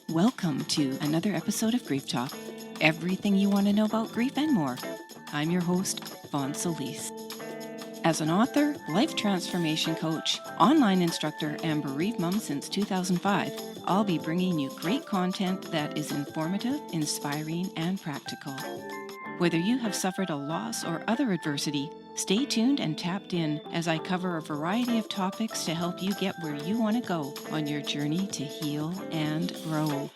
Welcome to another episode of Grief Talk. Everything you want to know about grief and more. I'm your host, Fawn Solis. As an author, life transformation coach, online instructor, and bereaved mom since 2005, I'll be bringing you great content that is informative, inspiring, and practical. Whether you have suffered a loss or other adversity, stay tuned and tapped in as I cover a variety of topics to help you get where you want to go on your journey to heal and grow.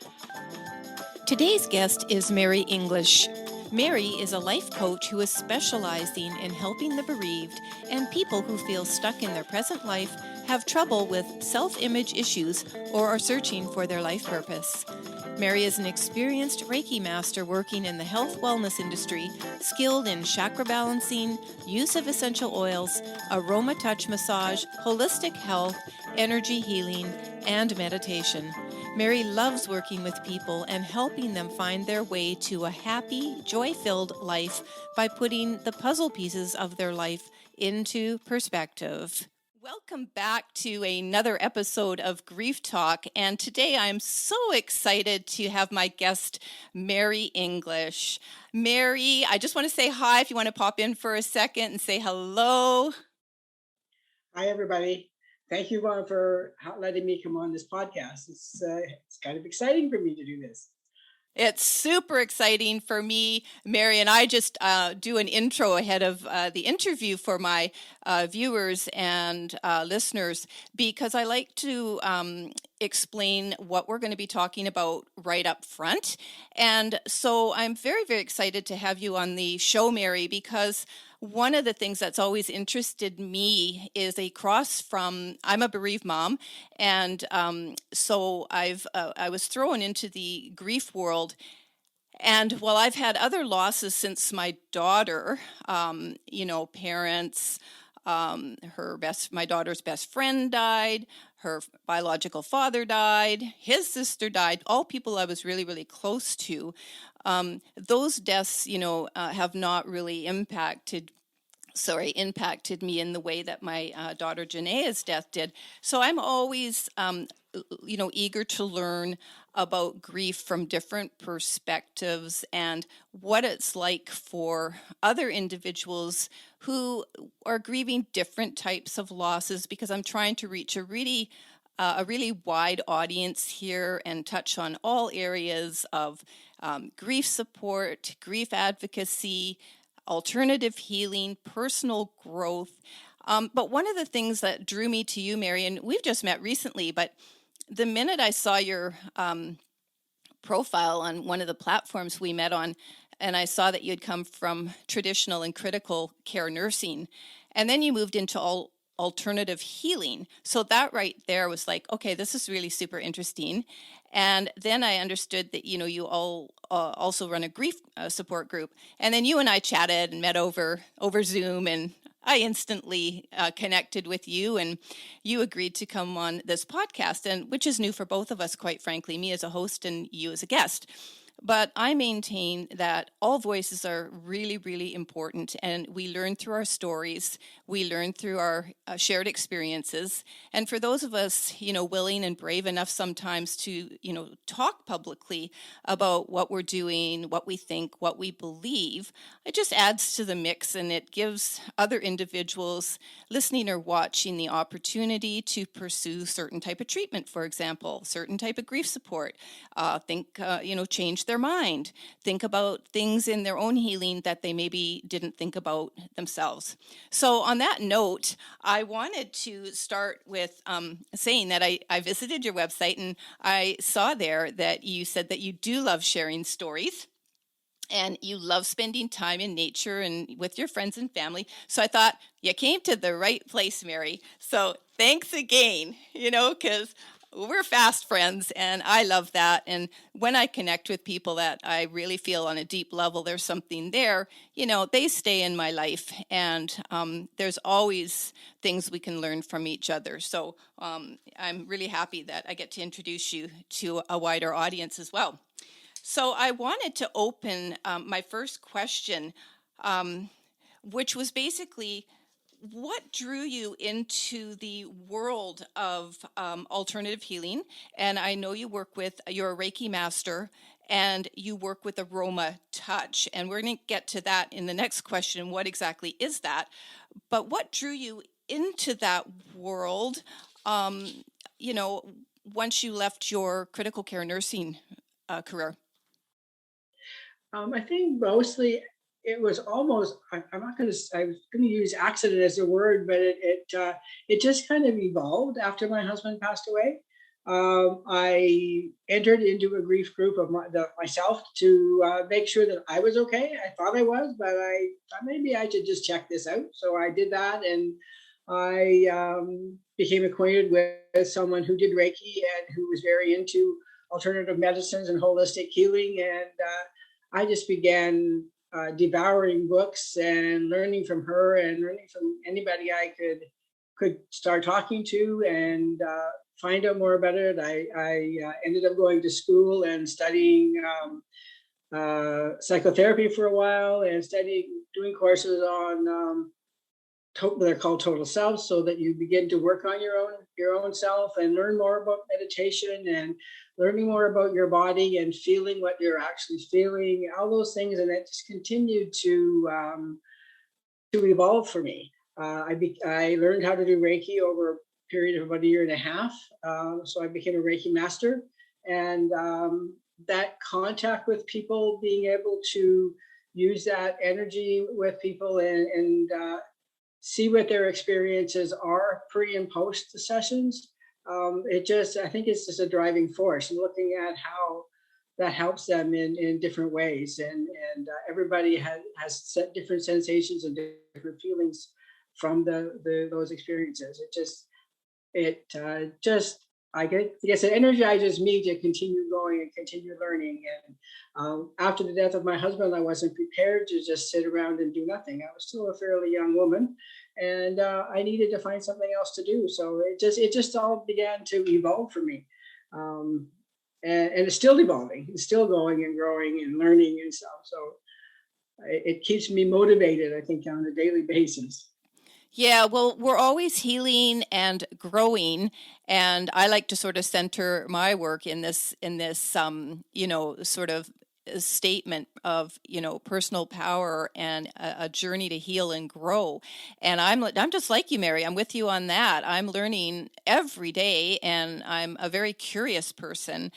Today's guest is Mary English. Mary is a life coach who is specializing in helping the bereaved and people who feel stuck in their present life, have trouble with self-image issues, or are searching for their life purpose. Mary is an experienced Reiki master working in the health wellness industry, skilled in chakra balancing, use of essential oils, aroma touch massage, holistic health, energy healing, and meditation. Mary loves working with people and helping them find their way to a happy, joy-filled life by putting the puzzle pieces of their life into perspective. Welcome back to another episode of Grief Talk, and today I'm so excited to have my guest, Mary English. Mary, I just want to say hi if you want to pop in for a second and say hello. Hi, everybody. Thank you, Ron, for letting me come on this podcast. It's kind of exciting for me to do this. It's super exciting for me, Mary, and I just do an intro ahead of the interview for my viewers and listeners, because I like to explain what we're going to be talking about right up front. And so I'm very, very excited to have you on the show, Mary, because one of the things that's always interested me is a cross from, I'm a bereaved mom, and so I was thrown into the grief world. And while I've had other losses since my daughter, parents, my daughter's best friend died, her biological father died, his sister died, all people I was really, really close to. Those deaths, have not really impacted me in the way that my daughter Janae's death did. So I'm always, eager to learn about grief from different perspectives and what it's like for other individuals who are grieving different types of losses, because I'm trying to reach a really wide audience here and touch on all areas of grief support, grief advocacy, alternative healing, personal growth. But one of the things that drew me to you, Mary, and we've just met recently, but the minute I saw your profile on one of the platforms we met on, and I saw that you had come from traditional and critical care nursing, and then you moved into alternative healing. So that right there was like, okay, this is really super interesting. And then I understood that, you all also run a grief support group. And then you and I chatted and met over Zoom, and I instantly connected with you, and you agreed to come on this podcast, and which is new for both of us, quite frankly, me as a host and you as a guest. But I maintain that all voices are really, really important, and we learn through our stories, we learn through our shared experiences. And for those of us, willing and brave enough sometimes to, talk publicly about what we're doing, what we think, what we believe, it just adds to the mix, and it gives other individuals listening or watching the opportunity to pursue certain type of treatment, for example, certain type of grief support, change their mind, think about things in their own healing that they maybe didn't think about themselves. So on that note, I wanted to start with saying that I visited your website, and I saw there that you said that you do love sharing stories, and you love spending time in nature and with your friends and family. So I thought you came to the right place, Mary. So thanks again, because we're fast friends, and I love that. And when I connect with people that I really feel on a deep level, there's something there, they stay in my life, and there's always things we can learn from each other. So I'm really happy that I get to introduce you to a wider audience as well. So I wanted to open my first question, which was basically, what drew you into the world of alternative healing? And I know you're a Reiki master and you work with Aroma Touch. And we're going to get to that in the next question. What exactly is that? But what drew you into that world, um, you know, once you left your critical care nursing career? I think mostly it was almost. I'm not going to. I was going to use accident as a word, but it just kind of evolved after my husband passed away. I entered into a grief group of myself to make sure that I was okay. I thought I was, but I thought maybe I should just check this out. So I did that, and I became acquainted with someone who did Reiki and who was very into alternative medicines and holistic healing, and I just began devouring books and learning from her and learning from anybody I could start talking to and find out more about it. I ended up going to school and studying psychotherapy for a while and doing courses on they're called total self, so that you begin to work on your own self and learn more about meditation and learning more about your body and feeling what you're actually feeling, all those things, and it just continued to evolve for me. I learned how to do Reiki over a period of about a year and a half, so I became a Reiki master, and that contact with people, being able to use that energy with people and see what their experiences are pre and post the sessions. I think it's just a driving force, and looking at how that helps them in different ways. And everybody has set different sensations and different feelings from those experiences. I guess it energizes me to continue going and continue learning. And after the death of my husband, I wasn't prepared to just sit around and do nothing. I was still a fairly young woman, and I needed to find something else to do. So it just all began to evolve for me, and it's still evolving. It's still going and growing and learning and stuff. So it keeps me motivated, I think, on a daily basis. Yeah, well, we're always healing and growing, and I like to sort of center my work in this sort of statement of, personal power and a journey to heal and grow. And I'm just like you, Mary. I'm with you on that. I'm learning every day, and I'm a very curious person.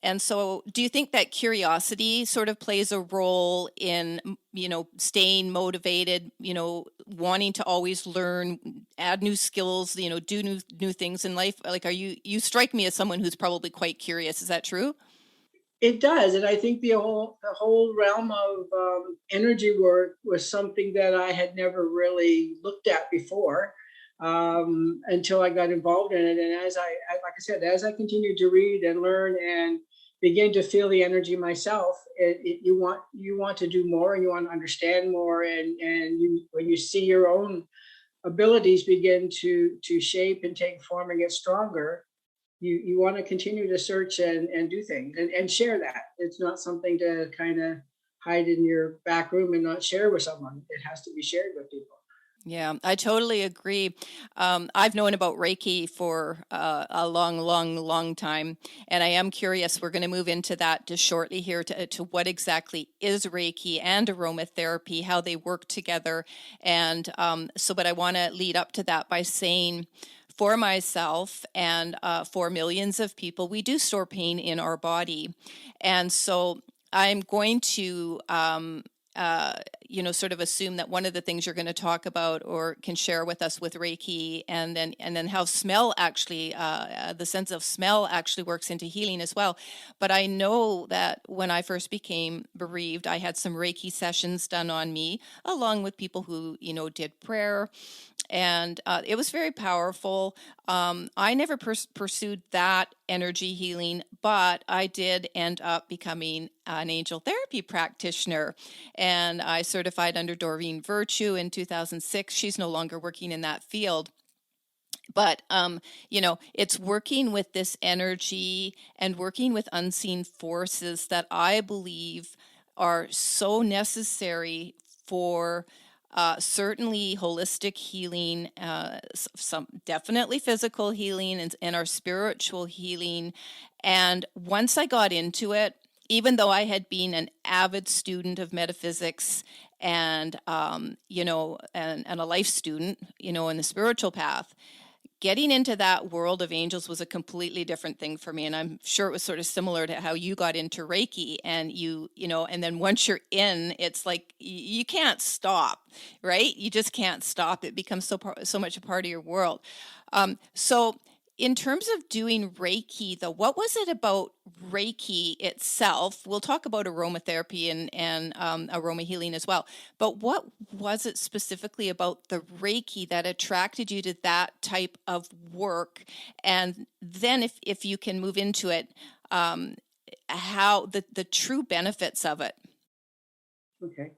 And so do you think that curiosity sort of plays a role in, staying motivated, wanting to always learn, add new skills, do new things in life? Like, you strike me as someone who's probably quite curious. Is that true? It does, and I think the whole realm of energy work was something that I had never really looked at before, until I got involved in it. And like I said, as I continued to read and learn and begin to feel the energy myself, you want to do more and you want to understand more, and when you see your own abilities begin to shape and take form and get stronger, you want to continue to search and do things and share that. It's not something to kind of hide in your back room and not share with someone. It has to be shared with people. Yeah, I totally agree. I've known about Reiki for a long, long, long time, and I am curious. We're going to move into that just shortly here to what exactly is Reiki and aromatherapy, how they work together. And but I want to lead up to that by saying, for myself and for millions of people, we do store pain in our body. And so I'm going to sort of assume that one of the things you're going to talk about or can share with us with Reiki, and then how smell actually, the sense of smell actually works into healing as well. But I know that when I first became bereaved, I had some Reiki sessions done on me, along with people who, did prayer. And it was very powerful. I never pursued that energy healing, but I did end up becoming an angel therapy practitioner. And I certified under Doreen Virtue in 2006. She's no longer working in that field. But, it's working with this energy and working with unseen forces that I believe are so necessary for certainly holistic healing, some definitely physical healing, and our spiritual healing. And once I got into it, even though I had been an avid student of metaphysics and and a life student, in the spiritual path, getting into that world of angels was a completely different thing for me. And I'm sure it was sort of similar to how you got into Reiki. And and then once you're in, it's like you can't stop, right? You just can't stop. It becomes so much a part of your world. So in terms of doing Reiki, though, what was it about Reiki itself? We'll talk about aromatherapy and aroma healing as well. But what was it specifically about the Reiki that attracted you to that type of work? And then, if you can move into it, how the true benefits of it. Okay.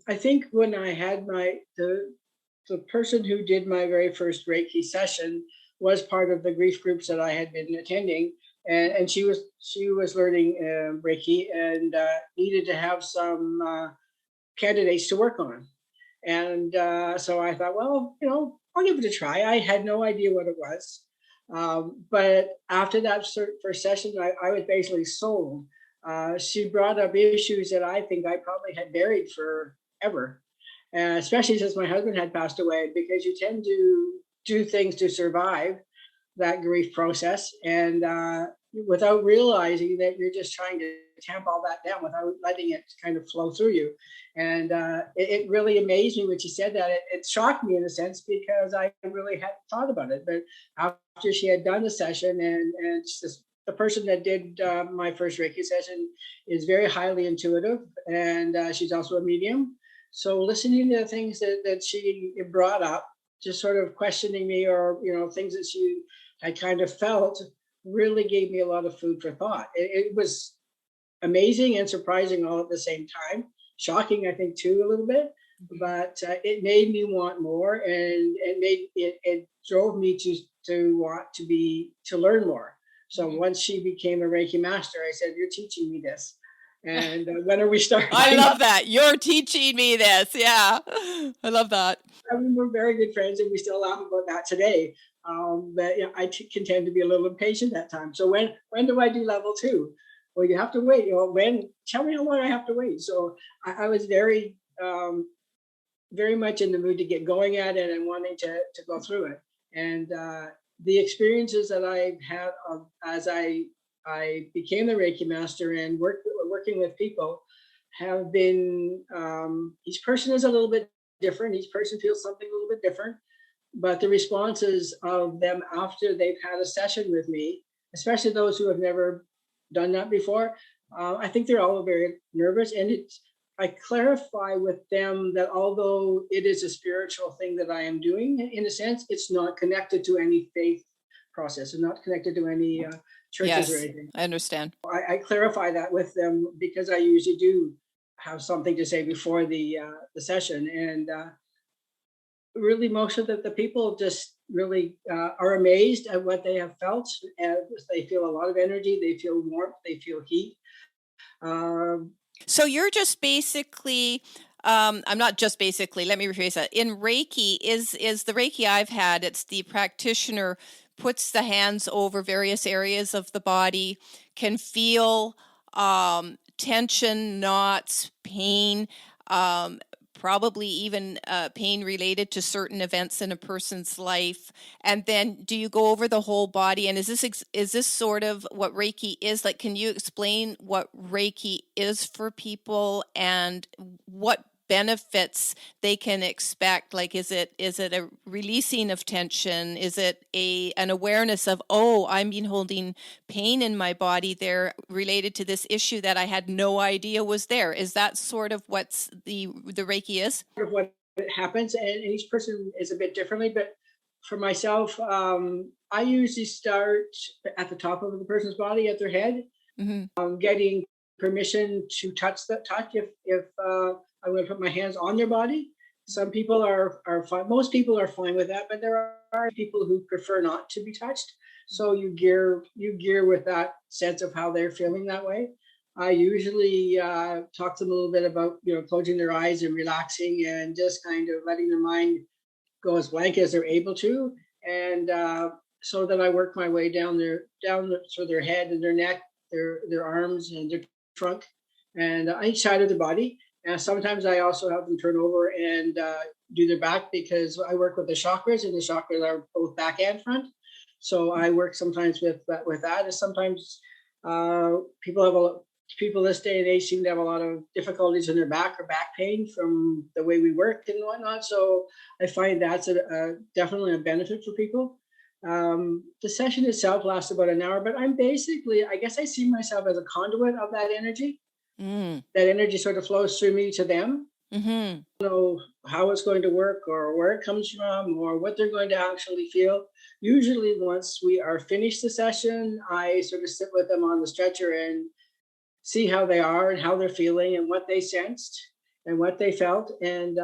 I think when I had the person who did my very first Reiki session was part of the grief groups that I had been attending, and she was learning Reiki and needed to have some candidates to work on, and so I thought, well, I'll give it a try. I had no idea what it was, but after that first session, I was basically sold. She brought up issues that I think I probably had buried forever, especially since my husband had passed away, because you tend to do things to survive that grief process, and without realizing that you're just trying to tamp all that down without letting it kind of flow through you. And it really amazed me when she said that. It shocked me in a sense, because I really hadn't thought about it. But after she had done the session, and the person that did my first Reiki session is very highly intuitive, and she's also a medium. So listening to the things that she brought up, just sort of questioning me, or things that she had kind of felt, really gave me a lot of food for thought. It was amazing and surprising all at the same time. Shocking, I think, too, a little bit, but it made me want more, and it drove me to want to learn more. So once she became a Reiki master, I said, "You're teaching me this, and when are we starting?" I love that. You're teaching me this. Yeah, I love that. I mean, we're very good friends, and we still laugh about that today. But I can tend to be a little impatient at times. So when do I do level 2? Well, you have to wait. Tell me how long I have to wait. So I was very much in the mood to get going at it and wanting to go through it. And the experiences that I've had as I became the Reiki master and working with people have been, each person is a little bit different. Each person feels something a little bit different. But the responses of them after they've had a session with me, especially those who have never done that before, I think they're all very nervous. And I clarify with them that although it is a spiritual thing that I am doing, in a sense, it's not connected to any faith process and not connected to any churches or Yes, anything. I understand. I clarify that with them, because I usually do have something to say before the session, and really most of the people just really are amazed at what they have felt. And they feel a lot of energy, they feel warmth, they feel heat. Um, So you're just basically, I'm not just basically, let me rephrase that. In Reiki, is the Reiki I've had, it's the practitioner puts the hands over various areas of the body, can feel tension, knots, pain, um, probably even pain related to certain events in a person's life. And then do you go over the whole body? And is this sort of what Reiki is? Like, can you explain what Reiki is for people and what benefits they can expect? Like, is it a releasing of tension? Is it an awareness of, oh, I'm been holding pain in my body there related to this issue that I had no idea was there? Is that sort of what's the Reiki is? of what happens, and each person is a bit differently. But for myself, I usually start at the top of the person's body, at their head, Mm-hmm. getting permission to touch if I'm going to put my hands on their body. Some people are fine. Most people are fine with that, but there are people who prefer not to be touched. So you gear with that sense of how they're feeling that way. I usually talk to them a little bit about, closing their eyes and relaxing and just kind of letting their mind go as blank as they're able to. And so that I work my way through their head and their neck, their arms and their trunk, and each side of the body. And sometimes I also have them turn over and do their back, because I work with the chakras, and the chakras are both back and front. So I work sometimes with that. And sometimes people have people this day and age seem to have a lot of difficulties in their back or back pain from the way we work and whatnot. So I find that's definitely a benefit for people. The session itself lasts about an hour, but I'm basically, I guess I see myself as a conduit of that energy. That energy sort of flows through me to them. Mm-hmm. Know how it's going to work or where it comes from or what they're going to actually feel. Usually once we are finished the session, I sort of sit with them on the stretcher and see how they are and how they're feeling and what they sensed and what they felt. And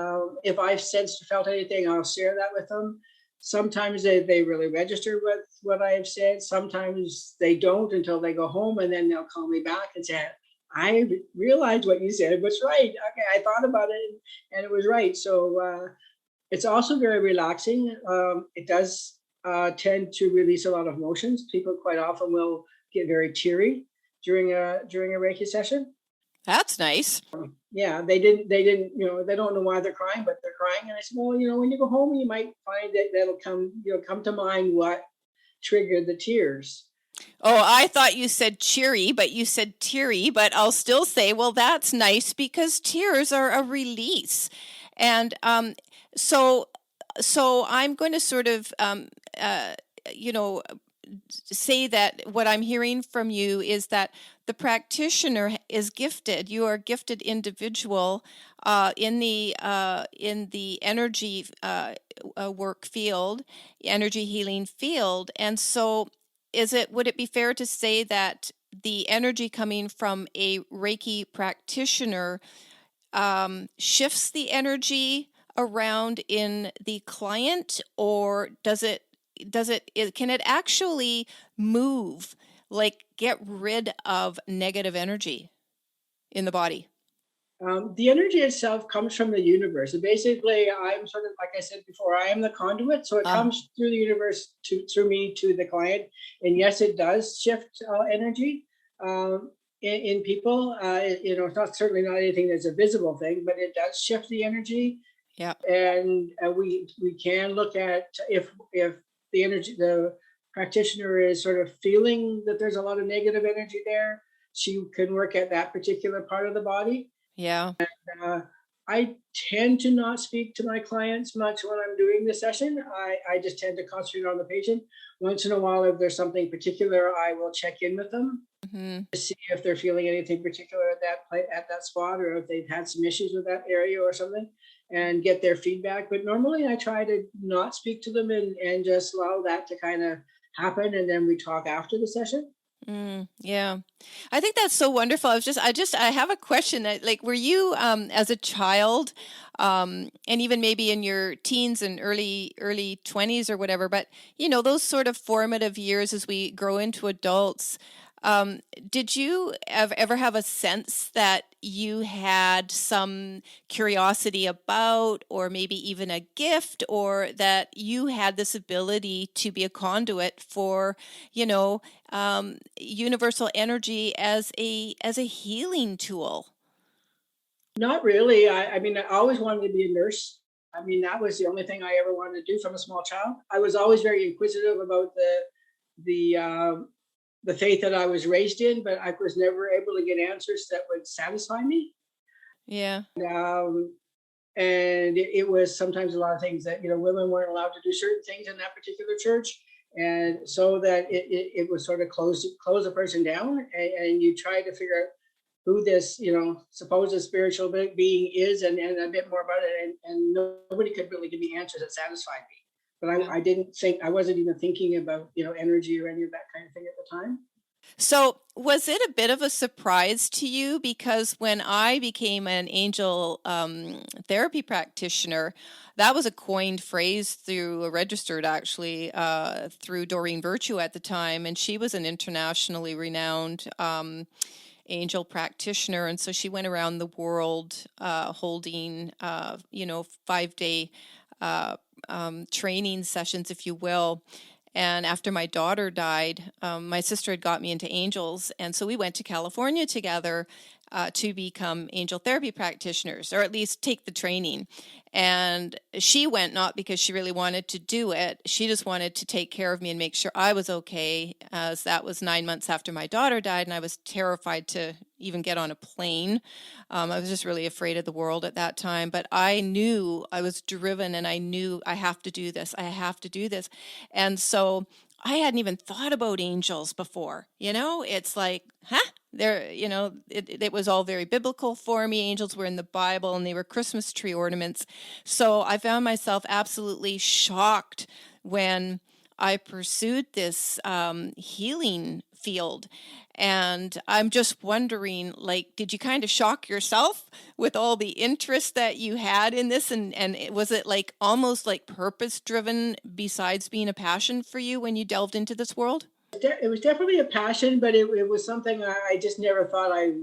if I've sensed or felt anything, I'll share that with them. Sometimes they really register with what I have said. Sometimes they don't until they go home, and then they'll call me back and say, I realized what you said was right. Okay, I thought about it and it was right. So it's also very relaxing. It does tend to release a lot of emotions. People quite often will get very teary during a Reiki session. That's nice. Yeah, they didn't, they don't know why they're crying, but they're crying. And I said, well, when you go home, you might find that that'll come to mind what triggered the tears. Oh, I thought you said cheery, but you said teary, but I'll still say, well, that's nice because tears are a release. And so I'm going to sort of, you know, say that what I'm hearing from you is that the practitioner is gifted. You are a gifted individual in the energy work field, energy healing field, and so would it be fair to say that the energy coming from a Reiki practitioner shifts the energy around in the client, or can it actually move, like get rid of negative energy in the body? The energy itself comes from the universe. And basically, I'm sort of, like I said before, I am the conduit. So it comes through the universe through me to the client. And yes, it does shift energy in people. It's certainly not anything that's a visible thing, but it does shift the energy. Yeah. And we can look at if the practitioner is sort of feeling that there's a lot of negative energy there, she can work at that particular part of the body. Yeah. I tend to not speak to my clients much when I'm doing the session. I just tend to concentrate on the patient. Once in a while, if there's something particular, I will check in with them to see if they're feeling anything particular at that spot, or if they've had some issues with that area or something, and get their feedback. But normally I try to not speak to them and just allow that to kind of happen. And then we talk after the session. Yeah, I think that's so wonderful. I have a question. Like, were you as a child, and even maybe in your teens and early 20s or whatever, but those sort of formative years as we grow into adults, did you ever have a sense that you had some curiosity about, or maybe even a gift, or that you had this ability to be a conduit for, universal energy as a healing tool? Not really. I mean, I always wanted to be a nurse. I mean, that was the only thing I ever wanted to do from a small child. I was always very inquisitive about the faith that I was raised in, but I was never able to get answers that would satisfy me. Yeah. And it was sometimes a lot of things that women weren't allowed to do certain things in that particular church, and so that it was sort of close a person down, and you try to figure out who this supposed spiritual being is, and a bit more about it, and nobody could really give me answers that satisfied me. But I wasn't even thinking about energy or any of that kind of thing at the time. So was it a bit of a surprise to you? Because when I became an angel therapy practitioner, that was a coined phrase registered actually through Doreen Virtue at the time, and she was an internationally renowned angel practitioner. And so she went around the world holding, 5-day training sessions, if you will. And after my daughter died, my sister had got me into angels. And so we went to California together to become angel therapy practitioners, or at least take the training. And she went not because she really wanted to do it. She just wanted to take care of me and make sure I was okay, as that was 9 months after my daughter died. And I was terrified to even get on a plane. I was just really afraid of the world at that time. But I knew I was driven, and I knew I have to do this. I have to do this. And so I hadn't even thought about angels before. It's like, it was all very biblical for me. Angels were in the Bible, and they were Christmas tree ornaments. So I found myself absolutely shocked when I pursued this healing field. And I'm just wondering, did you kind of shock yourself with all the interest that you had in this? And was it almost purpose driven besides being a passion for you when you delved into this world? It was definitely a passion, but it was something I just never thought I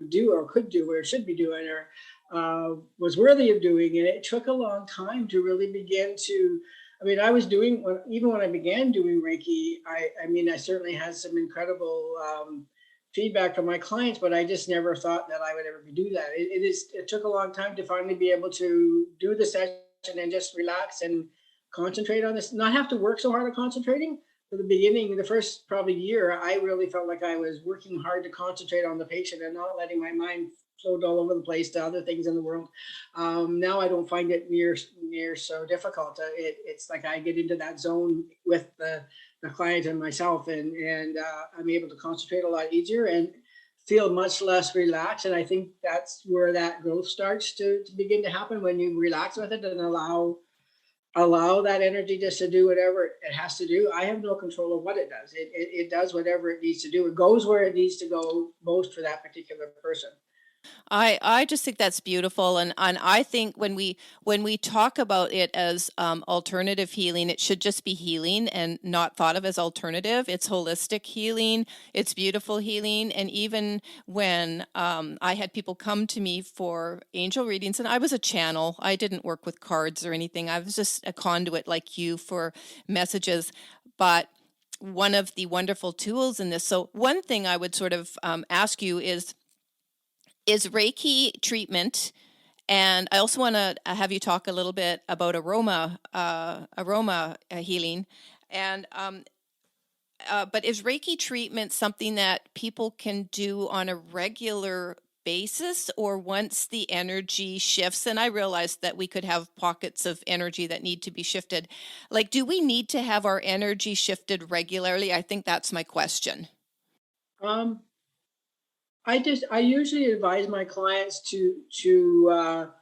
would do or could do or should be doing or was worthy of doing. And it took a long time to really begin to. I was doing, even when I began doing Reiki, I certainly had some incredible feedback from my clients, but I just never thought that I would ever do that. It took a long time to finally be able to do the session and just relax and concentrate on this, not have to work so hard on concentrating. For the beginning, the first probably year, I really felt like I was working hard to concentrate on the patient and not letting my mind float all over the place to other things in the world. Now I don't find it near so difficult. It's like I get into that zone with the client and myself, and I'm able to concentrate a lot easier and feel much less relaxed. And I think that's where that growth starts to begin to happen, when you relax with it and allow that energy just to do whatever it has to do. I have no control of what it does. It does whatever it needs to do. It goes where it needs to go most for that particular person. I just think that's beautiful, and I think when we talk about it as alternative healing, it should just be healing and not thought of as alternative. It's holistic healing, it's beautiful healing, and even when I had people come to me for angel readings, and I was a channel, I didn't work with cards or anything. I was just a conduit like you for messages, but one of the wonderful tools in this. So one thing I would sort of ask you is Reiki treatment, and I also want to have you talk a little bit about aroma healing, and but is Reiki treatment something that people can do on a regular basis, or once the energy shifts? And I realize that we could have pockets of energy that need to be shifted. Do we need to have our energy shifted regularly? I think that's my question. Um, I usually advise my clients to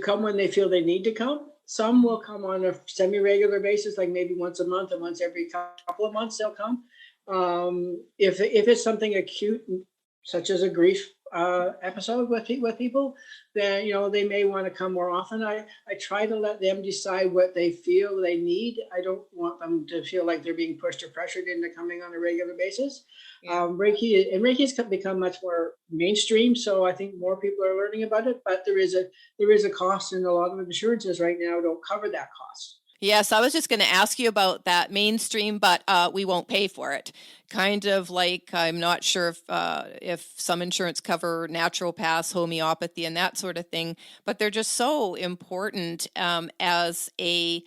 come when they feel they need to come. Some will come on a semi-regular basis, like maybe once a month, and once every couple of months they'll come. If it's something acute, such as a grief episode with people, then they may want to come more often. I try to let them decide what they feel they need. I don't want them to feel like they're being pushed or pressured into coming on a regular basis. Yeah. Reiki's become much more mainstream, so I think more people are learning about it. But there is a cost, and a lot of insurances right now don't cover that cost. Yes, I was just going to ask you about that mainstream, but we won't pay for it. Kind of like, I'm not sure if some insurance cover naturopaths, homeopathy, and that sort of thing, but they're just so important as a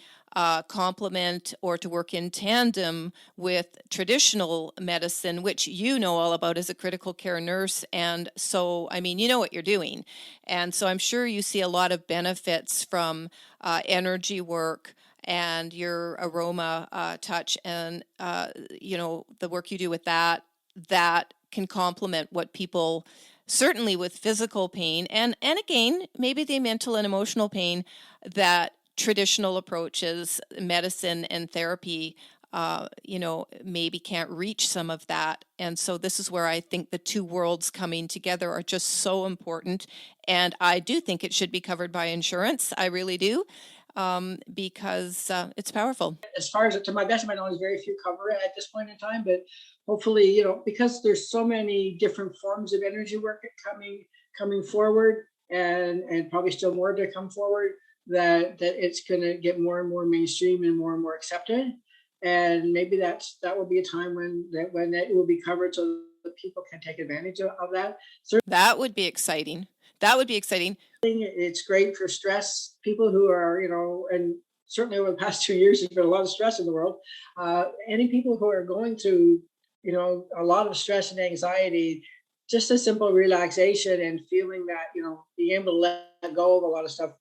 complement or to work in tandem with traditional medicine, which you know all about as a critical care nurse. And so, you know what you're doing. And so I'm sure you see a lot of benefits from energy work and your aroma touch, and the work you do with that can complement what people, certainly with physical pain and again maybe the mental and emotional pain, that traditional approaches, medicine and therapy, maybe can't reach some of that. And so this is where I think the two worlds coming together are just so important. And I do think it should be covered by insurance. I really do. because it's powerful. As far as, to my best of my knowledge, very few cover it at this point in time, but hopefully, because there's so many different forms of energy work coming forward, and probably still more to come forward, that it's going to get more and more mainstream and more accepted. And maybe that will be a time when it will be covered, so that people can take advantage of that. That would be exciting. That would be exciting. It's great for stress people who are, and certainly over the past 2 years, there's been a lot of stress in the world. Any people who are going through, a lot of stress and anxiety, just a simple relaxation and feeling that, being able to let go of a lot of stuff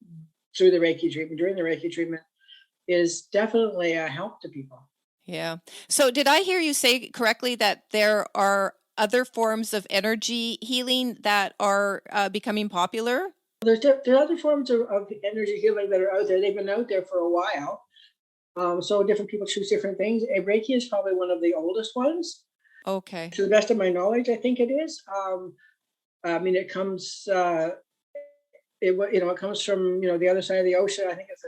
through the Reiki treatment, during the Reiki treatment, is definitely a help to people. Yeah. So did I hear you say correctly that there are other forms of energy healing that are becoming popular? There are other forms of energy healing that are out there. They've been out there for a while. So different people choose different things. Reiki is probably one of the oldest ones. Okay. To the best of my knowledge, I think it is. I mean, it comes, it comes from, the other side of the ocean. I think it's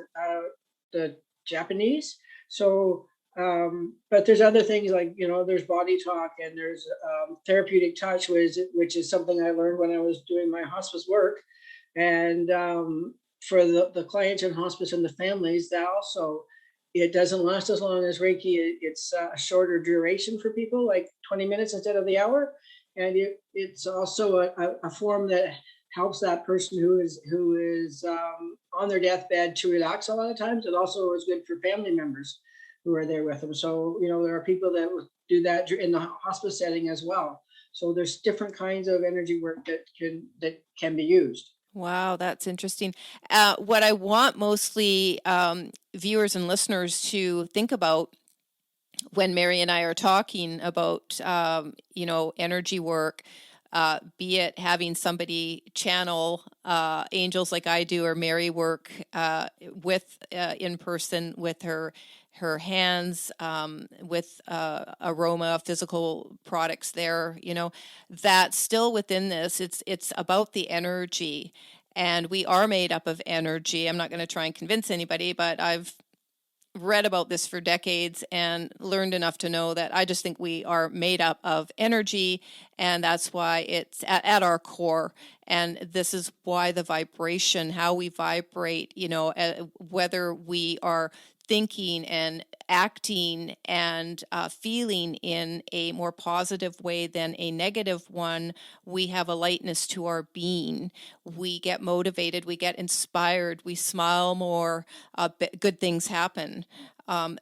the Japanese. So, but there's other things like, there's body talk, and there's therapeutic touch, which is something I learned when I was doing my hospice work. And for the clients in hospice and the families, that also, it doesn't last as long as Reiki. It's a shorter duration for people, like 20 minutes instead of the hour. And it's also a form that helps that person who is on their deathbed to relax a lot of times. It also is good for family members who are there with them. So, there are people that will do that in the hospice setting as well. So there's different kinds of energy work that can be used. Wow, that's interesting. What I want mostly viewers and listeners to think about when Mary and I are talking about, energy work, be it having somebody channel angels like I do, or Mary work with in person with her hands, with aroma physical products there, that's still within this. It's about the energy, and we are made up of energy. I'm not going to try and convince anybody, but I've read about this for decades and learned enough to know that I just think we are made up of energy, and that's why it's at our core. And this is why the vibration, how we vibrate, whether we are thinking and acting and feeling in a more positive way than a negative one, we have a lightness to our being. We get motivated, we get inspired, we smile more, good things happen.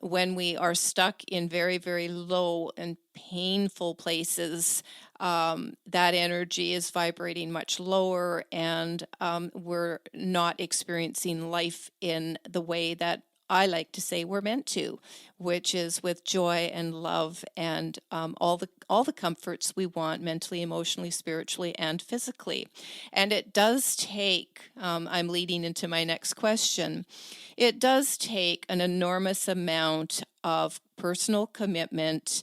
When we are stuck in very, very low and painful places, that energy is vibrating much lower, and we're not experiencing life in the way that I like to say we're meant to, which is with joy and love and all the comforts we want mentally, emotionally, spiritually, and physically. And it does take, I'm leading into my next question, it does take an enormous amount of personal commitment,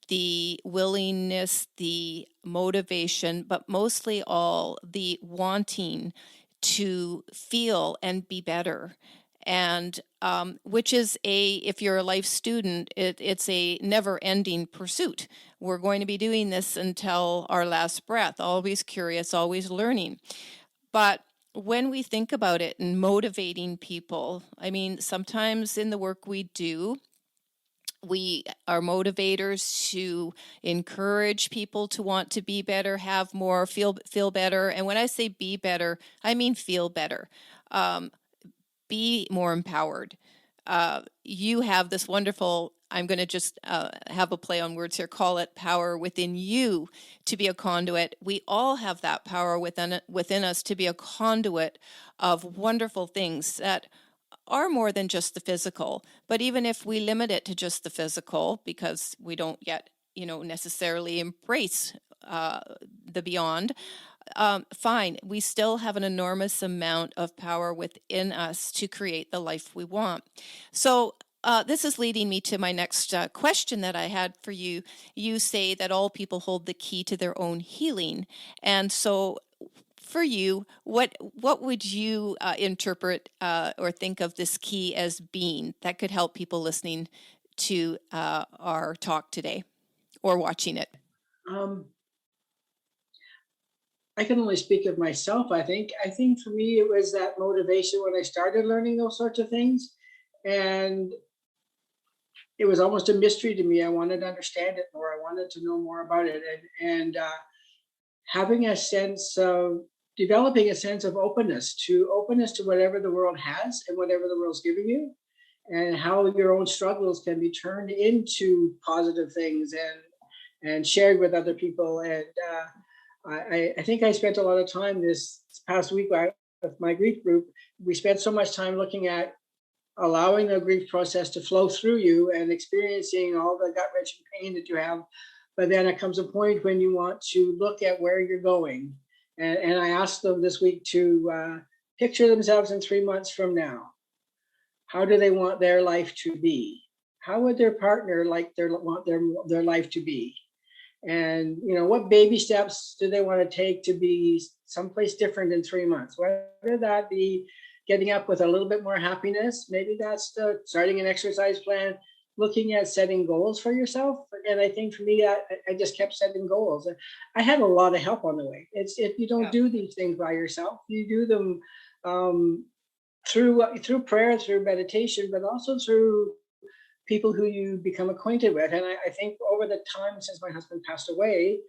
the willingness, the motivation, but mostly all the wanting to feel and be better. And which is if you're a life student, it's a never-ending pursuit. We're going to be doing this until our last breath, always curious, always learning. But when we think about it and motivating people, I mean, sometimes in the work we do, we are motivators to encourage people to want to be better, have more, feel better. And when I say be better, I mean feel better. Be more empowered. You have this wonderful, I'm going to just have a play on words here, call it power within you to be a conduit. We all have that power within us to be a conduit of wonderful things that are more than just the physical. But even if we limit it to just the physical, because we don't yet, necessarily embrace the beyond, fine, we still have an enormous amount of power within us to create the life we want. So this is leading me to my next question that I had for you. You say that all people hold the key to their own healing. And so for you, what would you interpret or think of this key as being that could help people listening to our talk today or watching it? Um, I can only speak of myself. I think for me, it was that motivation when I started learning those sorts of things. And it was almost a mystery to me. I wanted to understand it more. I wanted to know more about it. And having a sense of developing a sense of openness to whatever the world has and whatever the world's giving you, and how your own struggles can be turned into positive things and shared with other people. And I think I spent a lot of time this past week with my grief group. We spent so much time looking at allowing the grief process to flow through you and experiencing all the gut wrenching pain that you have. But then it comes a point when you want to look at where you're going. And I asked them this week to picture themselves in 3 months from now. How do they want their life to be? How would their partner want their life to be? And what baby steps do they want to take to be someplace different in 3 months? Whether that be getting up with a little bit more happiness, maybe that's starting an exercise plan, looking at setting goals for yourself. And I think for me, I just kept setting goals. I had a lot of help on the way. It's if you don't do these things by yourself, you do them through prayer, through meditation, but also through people who you become acquainted with. And I think over the time since my husband passed away,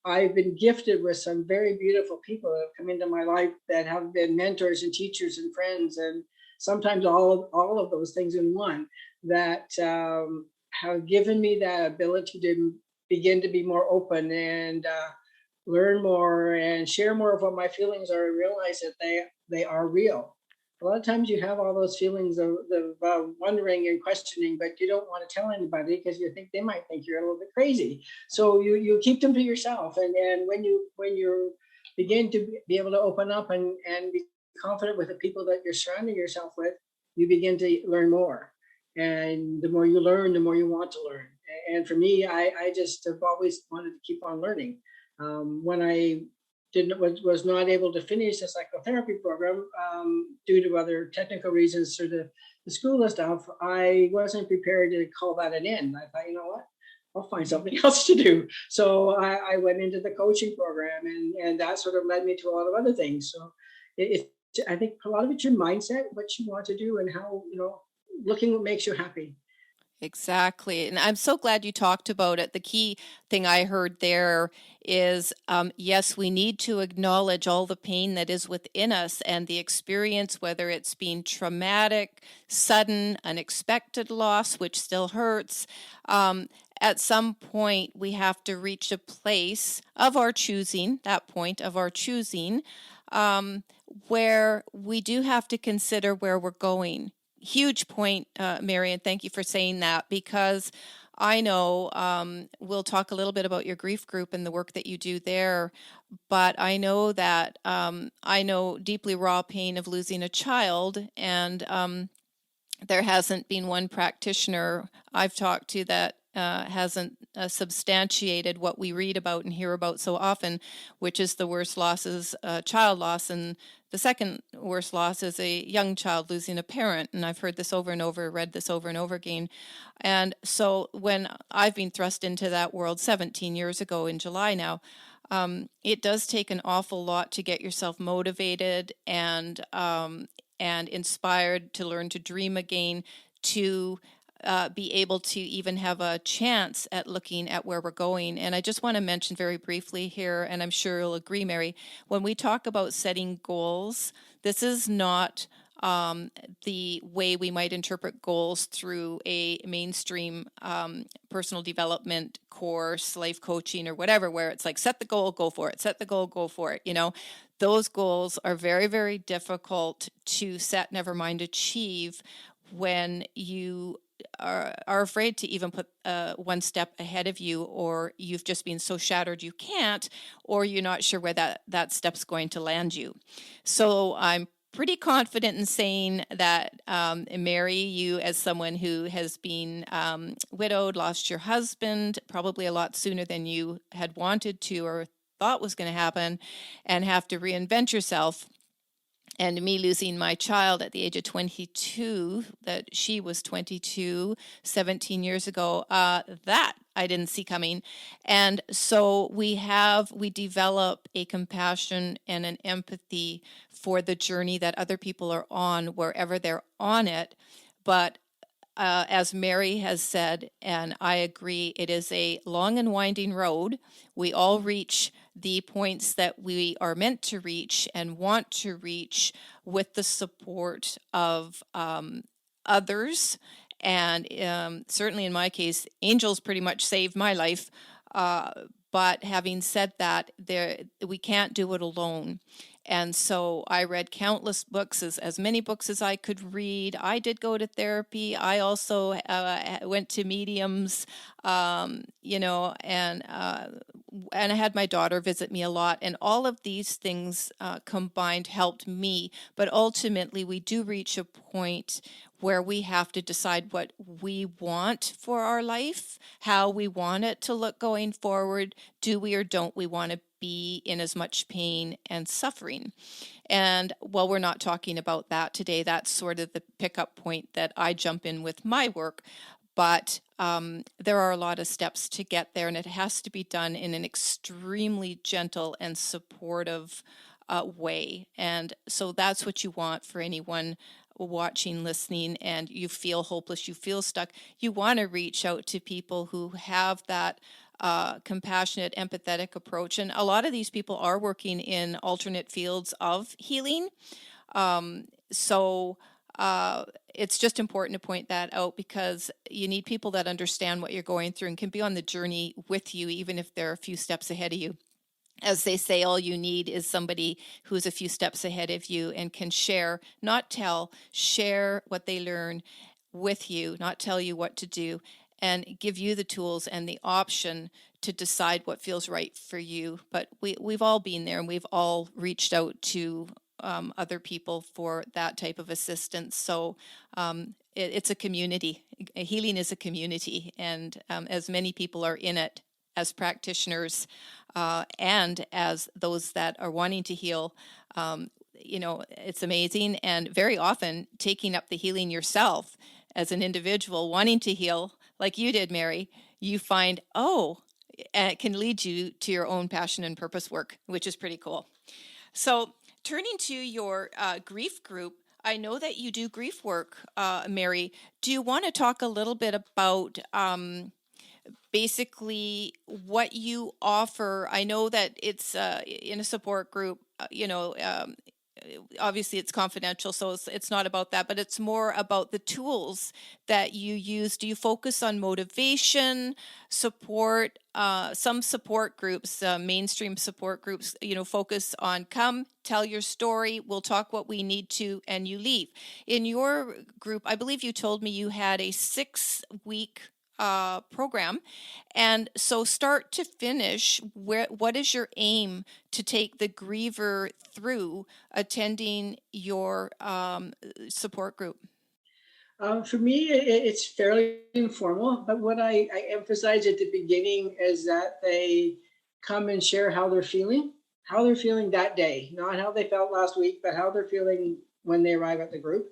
I've been gifted with some very beautiful people that have come into my life that have been mentors and teachers and friends, and sometimes all of those things in one, that have given me that ability to begin to be more open and learn more and share more of what my feelings are, and realize that they are real. A lot of times you have all those feelings of wondering and questioning, but you don't want to tell anybody because they might think you're a little bit crazy. So you keep them to yourself. And when you begin to be able to open up and be confident with the people that you're surrounding yourself with, you begin to learn more. And the more you learn, the more you want to learn. And for me, I just have always wanted to keep on learning. When I was not able to finish the psychotherapy program due to other technical reasons through the school and stuff, I wasn't prepared to call that an end. I thought, you know what, I'll find something else to do. So I went into the coaching program, and that sort of led me to a lot of other things. So I think a lot of it's your mindset, what you want to do, and how, looking what makes you happy. Exactly. And I'm so glad you talked about it. The key thing I heard there is yes, we need to acknowledge all the pain that is within us and the experience, whether it's been traumatic, sudden, unexpected loss, which still hurts. At some point, we have to reach a place of our choosing, that point of our choosing, where we do have to consider where we're going. Huge point, Marian. Thank you for saying that, because I know we'll talk a little bit about your grief group and the work that you do there, but I know that I know deeply raw pain of losing a child, and there hasn't been one practitioner I've talked to that hasn't substantiated what we read about and hear about so often, which is the worst loss is child loss, and the second worst loss is a young child losing a parent. And I've heard this over and over, read this over and over again. And so when I've been thrust into that world 17 years ago in July now, it does take an awful lot to get yourself motivated and inspired to learn to dream again, to be able to even have a chance at looking at where we're going. And I just want to mention very briefly here, and I'm sure you'll agree, Mary, when we talk about setting goals, this is not the way we might interpret goals through a mainstream personal development course, life coaching or whatever, where it's like, set the goal, go for it, set the goal, go for it. Those goals are very, very difficult to set, never mind achieve, when you are afraid to even put one step ahead of you, or you've just been so shattered you can't, or you're not sure where that step's going to land you. So I'm pretty confident in saying that, Mary, you as someone who has been widowed, lost your husband, probably a lot sooner than you had wanted to or thought was going to happen and have to reinvent yourself. And me losing my child at the age of 22, that she was 22, 17 years ago, that I didn't see coming. And so we develop a compassion and an empathy for the journey that other people are on, wherever they're on it. But as Mary has said, and I agree, it is a long and winding road. We all reach the points that we are meant to reach and want to reach with the support of others. And certainly in my case, angels pretty much saved my life. But having said that, we can't do it alone. And so I read countless books, as many books as I could read. I did go to therapy. I also went to mediums, and I had my daughter visit me a lot. And all of these things combined helped me. But ultimately, we do reach a point where we have to decide what we want for our life, how we want it to look going forward. Do we or don't we want to be in as much pain and suffering? And while we're not talking about that today, that's sort of the pickup point that I jump in with my work. But there are a lot of steps to get there, and it has to be done in an extremely gentle and supportive way. And so that's what you want for anyone watching, listening, and you feel hopeless, you feel stuck. You want to reach out to people who have that compassionate, empathetic approach. And a lot of these people are working in alternate fields of healing. So it's just important to point that out, because you need people that understand what you're going through and can be on the journey with you, even if they're a few steps ahead of you. As they say, all you need is somebody who's a few steps ahead of you and can share, not tell, share what they learn with you, not tell you what to do, and give you the tools and the option to decide what feels right for you. But we've all been there, and we've all reached out to other people for that type of assistance. So it's a community. Healing is a community, and as many people are in it as practitioners and as those that are wanting to heal, it's amazing. And very often taking up the healing yourself as an individual wanting to heal, like you did, Mary, you find, and it can lead you to your own passion and purpose work, which is pretty cool. So turning to your grief group, I know that you do grief work, Mary. Do you want to talk a little bit about basically what you offer? I know that it's in a support group, obviously it's confidential, so it's not about that, but it's more about the tools that you use. Do you focus on motivation, support? Some support groups, mainstream support groups, focus on come, tell your story, we'll talk what we need to, and you leave. In your group, I believe you told me you had a 6-week program. And so start to finish, what is your aim to take the griever through attending your support group? For me, it's fairly informal, but what I emphasize at the beginning is that they come and share how they're feeling that day, not how they felt last week, but how they're feeling when they arrive at the group.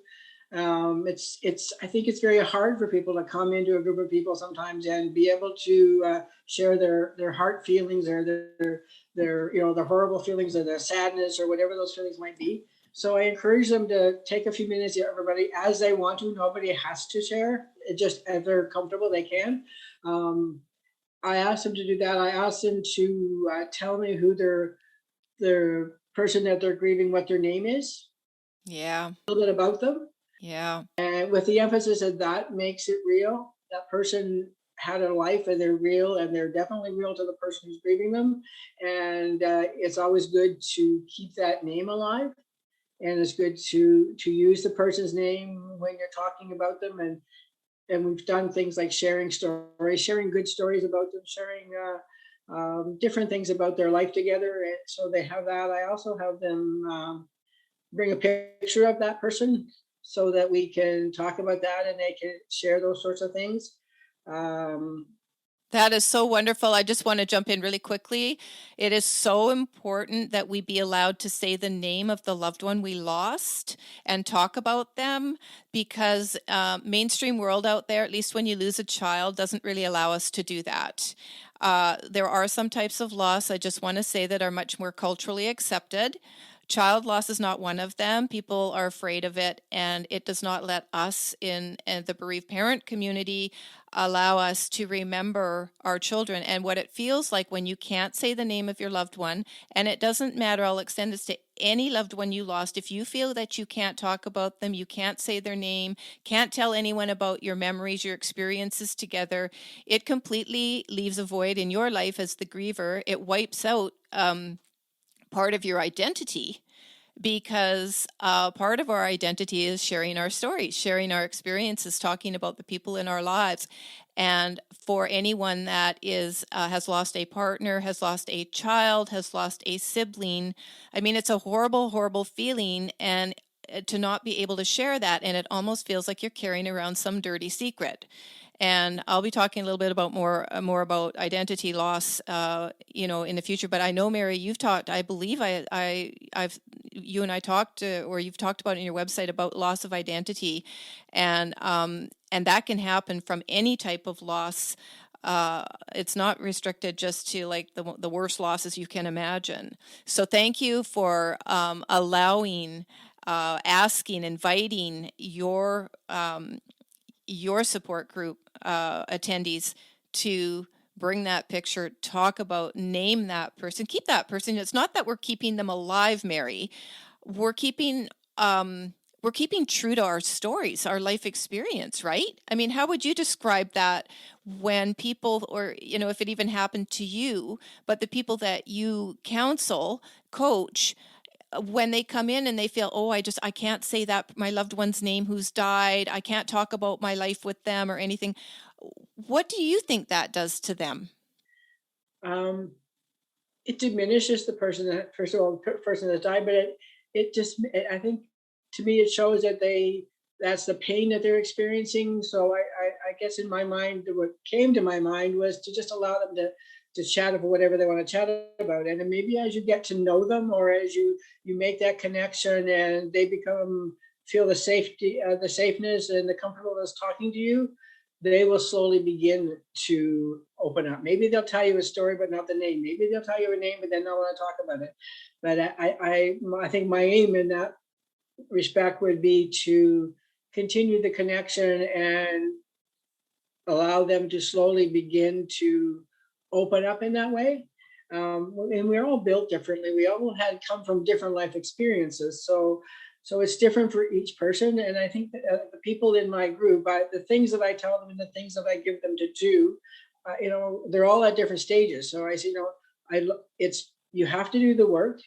I think it's very hard for people to come into a group of people sometimes and be able to share their heart feelings, or their horrible feelings, or their sadness, or whatever those feelings might be. So I encourage them to take a few minutes, everybody, as they want to. Nobody has to share. It just, if they're comfortable, they can. I ask them to do that. I ask them to tell me who their person that they're grieving, what their name is. Yeah. A little bit about them. Yeah. And with the emphasis that makes it real. That person had a life, and they're real, and they're definitely real to the person who's grieving them. And it's always good to keep that name alive. And it's good to use the person's name when you're talking about them. And we've done things like sharing stories, sharing good stories about them, sharing different things about their life together. And so they have that. I also have them bring a picture of that person, so that we can talk about that, and they can share those sorts of things. That is so wonderful. I just want to jump in really quickly. It is so important that we be allowed to say the name of the loved one we lost and talk about them, because mainstream world out there, at least when you lose a child, doesn't really allow us to do that. There are some types of loss, I just want to say, that are much more culturally accepted. Child loss is not one of them. People are afraid of it, and it does not let us in the bereaved parent community allow us to remember our children and what it feels like when you can't say the name of your loved one. And it doesn't matter, I'll extend this to any loved one you lost. If you feel that you can't talk about them, you can't say their name, can't tell anyone about your memories, your experiences together, it completely leaves a void in your life as the griever. It wipes out part of your identity, because part of our identity is sharing our stories, sharing our experiences, talking about the people in our lives. And for anyone that is has lost a partner, has lost a child, has lost a sibling, I mean, it's a horrible, horrible feeling. And to not be able to share that, and it almost feels like you're carrying around some dirty secret. And I'll be talking a little bit about more about identity loss, in the future. But I know, Mary, you've talked. I believe you and I talked, or you've talked about in your website about loss of identity, and that can happen from any type of loss. It's not restricted just to like the worst losses you can imagine. So thank you for allowing, asking, inviting your support group attendees to bring that picture, talk about, name that person, keep that person. It's not that we're keeping them alive, Mary. We're keeping true to our stories, our life experience, right? I mean, how would you describe that when people, or, if it even happened to you, but the people that you counsel, coach, when they come in and they feel, oh, I can't say that my loved one's name who's died, I can't talk about my life with them or anything. What do you think that does to them? Um, it diminishes the person that, first of all, person that died, but I think, to me, it shows that that's the pain that they're experiencing. So I guess in my mind, what came to my mind was to just allow them to chat about whatever they want to chat about. And then maybe as you get to know them, or as you make that connection and they feel the safety, the safeness and the comfortableness talking to you, they will slowly begin to open up. Maybe they'll tell you a story, but not the name. Maybe they'll tell you a name, but then they'll want to talk about it. But I think my aim in that respect would be to continue the connection and allow them to slowly begin to open up in that way. And we're all built differently. We all had come from different life experiences. So it's different for each person. And I think that the people in my group, the things that I tell them and the things that I give them to do, they're all at different stages. So I say, you have to do the work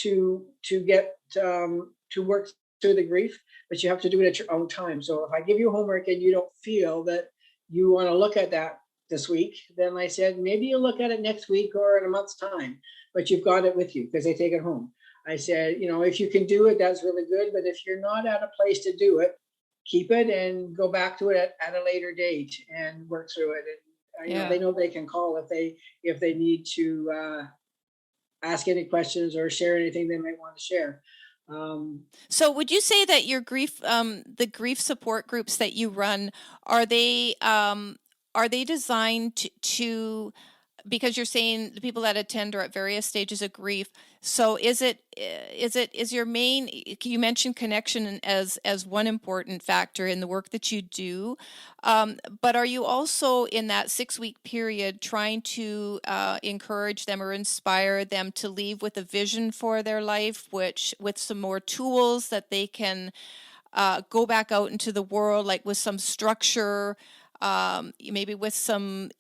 to get to work through the grief, but you have to do it at your own time. So if I give you homework and you don't feel that you want to look at that this week, then I said, maybe you'll look at it next week or in a month's time, but you've got it with you because they take it home. I said, if you can do it, that's really good. But if you're not at a place to do it, keep it and go back to it at a later date and work through it. And they know they can call if they need to ask any questions or share anything they might want to share. So would you say that your the grief support groups that you run, are they designed to, because you're saying the people that attend are at various stages of grief. So is your main, you mentioned connection as one important factor in the work that you do, but are you also in that 6-week period trying to encourage them or inspire them to leave with a vision for their life, which with some more tools that they can go back out into the world, like with some structure, maybe with some,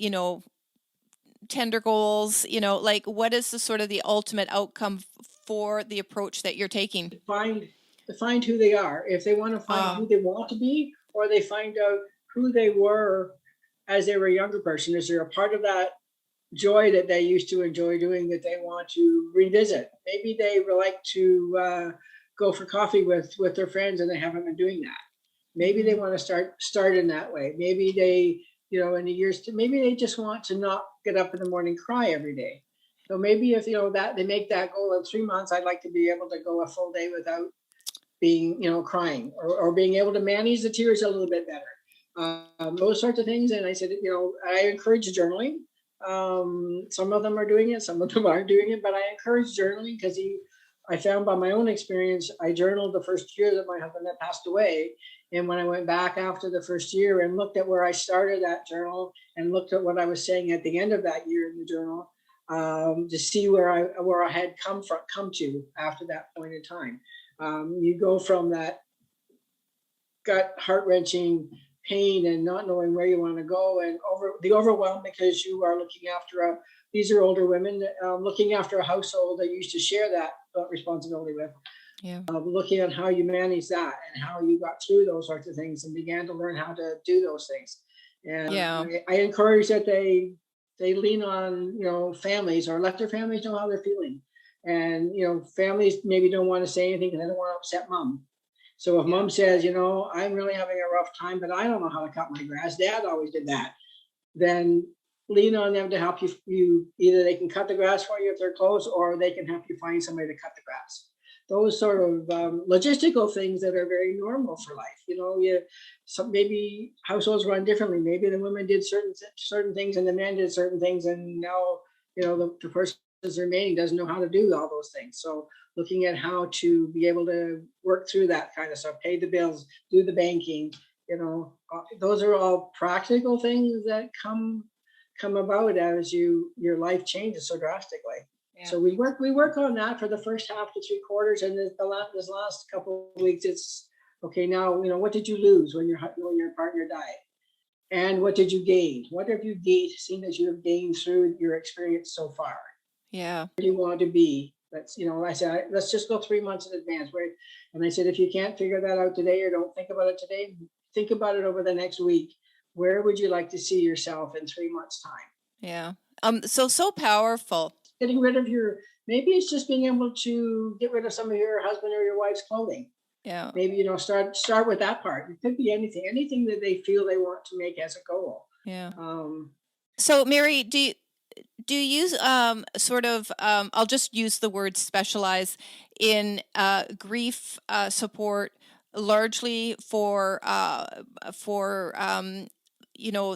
tender goals, like what is the sort of the ultimate outcome for the approach that you're taking? Find who they are. If they want to find who they want to be, or they find out who they were as they were a younger person. Is there a part of that joy that they used to enjoy doing that they want to revisit? Maybe they would like to go for coffee with their friends and they haven't been doing that. Maybe they want to start in that way. Maybe in the years to, maybe they just want to not get up in the morning, cry every day. So maybe if, that they make that goal in 3 months, I'd like to be able to go a full day without being, crying, or being able to manage the tears a little bit better. Those sorts of things. And I said, I encourage journaling. Some of them are doing it, some of them aren't doing it, but I encourage journaling because I found by my own experience, I journaled the first year that my husband had passed away. And when I went back after the first year and looked at where I started that journal and looked at what I was saying at the end of that year in the journal, to see where I had come to after that point in time. You go from that gut heart-wrenching pain and not knowing where you want to go, and the overwhelm because you are looking after these are older women looking after a household that you used to share that responsibility with. Yeah. Looking at how you manage that and how you got through those sorts of things and began to learn how to do those things. And Yeah. I encourage that they lean on, families, or let their families know how they're feeling. And, families maybe don't want to say anything because they don't want to upset mom. So if mom says, I'm really having a rough time, but I don't know how to cut my grass, dad always did that, then lean on them to help you. Either they can cut the grass for you if they're close, or they can help you find somebody to cut the grass. Those sort of logistical things that are very normal for life. Maybe households run differently. Maybe the women did certain things and the men did certain things, and now the person who's remaining doesn't know how to do all those things. So looking at how to be able to work through that kind of stuff, pay the bills, do the banking, those are all practical things that come about as your life changes so drastically. Yeah. So we work on that for the first half to 3/4, and this last couple of weeks, it's okay. Now what did you lose when your partner died, and what did you gain? What have you seen that you have gained through your experience so far? Yeah. Where do you want to be? That's I said, let's just go 3 months in advance. And I said, if you can't figure that out today, or don't think about it today, think about it over the next week. Where would you like to see yourself in 3 months' time? Yeah. So powerful. Getting rid of maybe it's just being able to get rid of some of your husband or your wife's clothing. Yeah. Maybe, start with that part. It could be anything that they feel they want to make as a goal. Yeah. So Mary, do you sort of, I'll just use the word specialize in grief support, largely for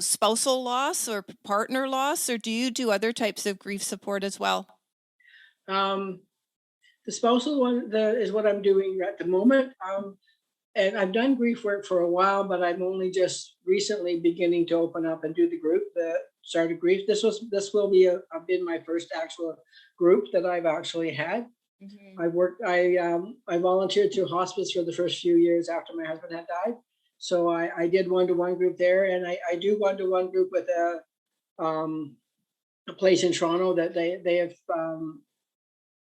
spousal loss or partner loss, or do you do other types of grief support as well? The spousal one is what I'm doing at the moment. And I've done grief work for a while, but I'm only just recently beginning to open up and do the group, the Start of Grief. This will be been my first actual group that I've actually had. Mm-hmm. I volunteered through hospice for the first few years after my husband had died. So I did one-to-one group there, and I do one-to-one group with a place in Toronto that they have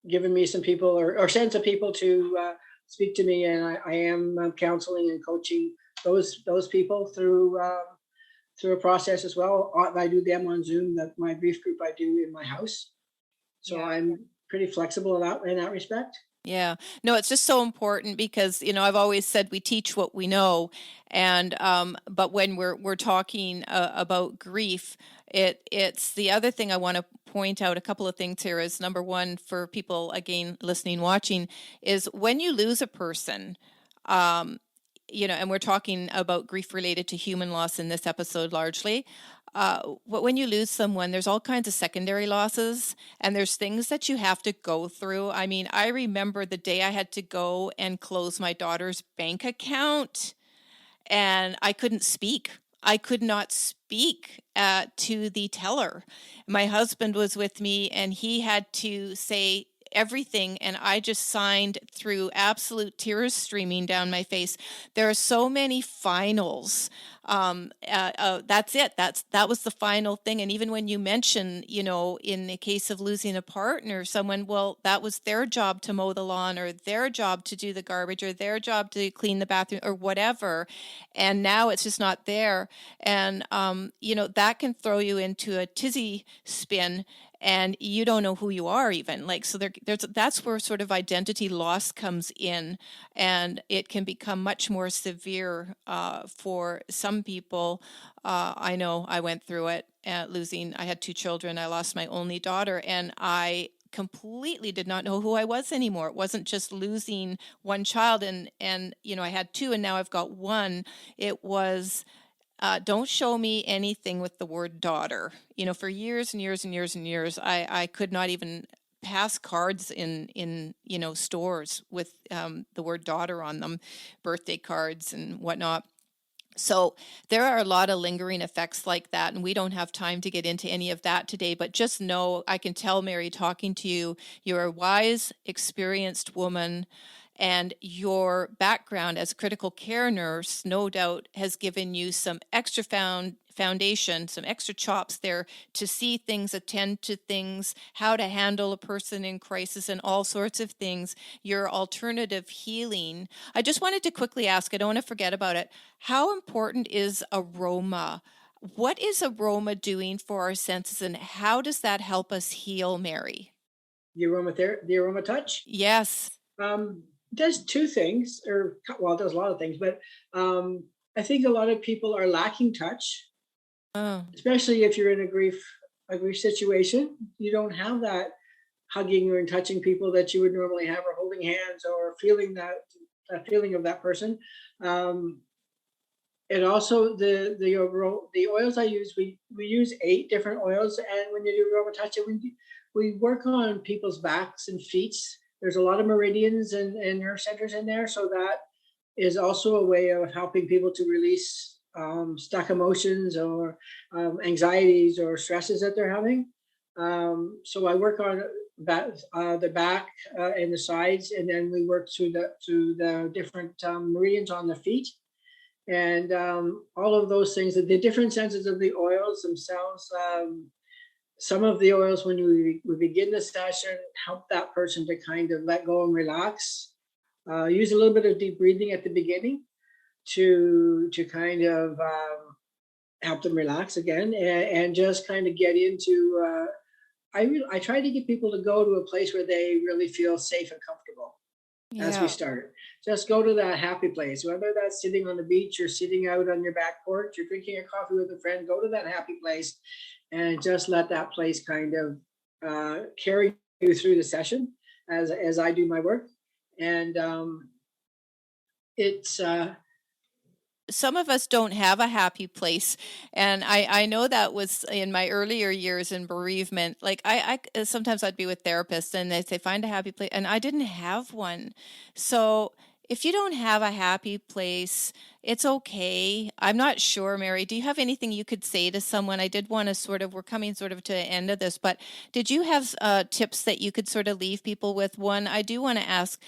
given me some people or sent some people to speak to me, and I am counseling and coaching those people through a process as well. I do them on Zoom. That my grief group I do in my house, so yeah. I'm pretty flexible in that respect. Yeah, no, it's just so important because I've always said we teach what we know, and but when we're talking about grief, it's the other thing I want to point out. A couple of things here is, number one, for people again listening, watching, is when you lose a person, and we're talking about grief related to human loss in this episode largely. When you lose someone, there's all kinds of secondary losses, and there's things that you have to go through. I mean, I remember the day I had to go and close my daughter's bank account, and I couldn't speak. I could not speak to the teller. My husband was with me, and he had to say everything, and I just signed through absolute tears streaming down my face. There are so many finals. That's it. That was the final thing. And even when you mention, in the case of losing a partner, someone, well, that was their job to mow the lawn, or their job to do the garbage, or their job to clean the bathroom, or whatever. And now it's just not there. And, that can throw you into a tizzy spin. and you don't know who you are even. Like, so that's where sort of identity loss comes in, and it can become much more severe for some people. I know I went through it, losing. I had two children. I lost my only daughter, and I completely did not know who I was anymore. It wasn't just losing one child, and I had two, and now I've got one. It was, don't show me anything with the word daughter. For years and years and years and years, I could not even pass cards in stores with the word daughter on them, birthday cards and whatnot. So there are a lot of lingering effects like that, and we don't have time to get into any of that today, but just know, I can tell, Mary, talking to you, you're a wise, experienced woman, and your background as a critical care nurse, no doubt, has given you some extra foundation, some extra chops there to see things, attend to things, how to handle a person in crisis, and all sorts of things. Your alternative healing. I just wanted to quickly ask, I don't want to forget about it. How important is aroma? What is aroma doing for our senses, and how does that help us heal, Mary? The Aroma Touch. Yes. Does two things, it does a lot of things, but I think a lot of people are lacking touch, Oh, especially if you're in a grief situation. You don't have that hugging or touching people that you would normally have, or holding hands, or feeling that feeling of that person. Um, and also the oils I use, we use 8 different oils, and when you do aroma touch, we work on people's backs and feet. There's a lot of meridians and nerve centers in there, so that is also a way of helping people to release stuck emotions, or anxieties or stresses that they're having. So I work on the back and the sides, and then we work through the different meridians on the feet, and all of those things. The different senses of the oils themselves. Some of the oils, when we begin the session, help that person to kind of let go and relax. Use a little bit of deep breathing at the beginning to kind of help them relax again, and just kind of get into. I try to get people to go to a place where they really feel safe and comfortable as we yeah. start. Just go to that happy place, whether that's sitting on the beach or sitting out on your back porch or drinking a coffee with a friend. Go to that happy place and just let that place kind of carry you through the session as I do my work. And it's Some of us don't have a happy place, and I know that was in my earlier years in bereavement. Like, I sometimes I'd be with therapists, and they'd say find a happy place, and I didn't have one. So if you don't have a happy place, it's okay. I'm not sure, Mary, do you have anything you could say to someone? I did want to sort of, we're coming sort of to the end of this, but did you have tips that you could sort of leave people with? One, I do want to ask,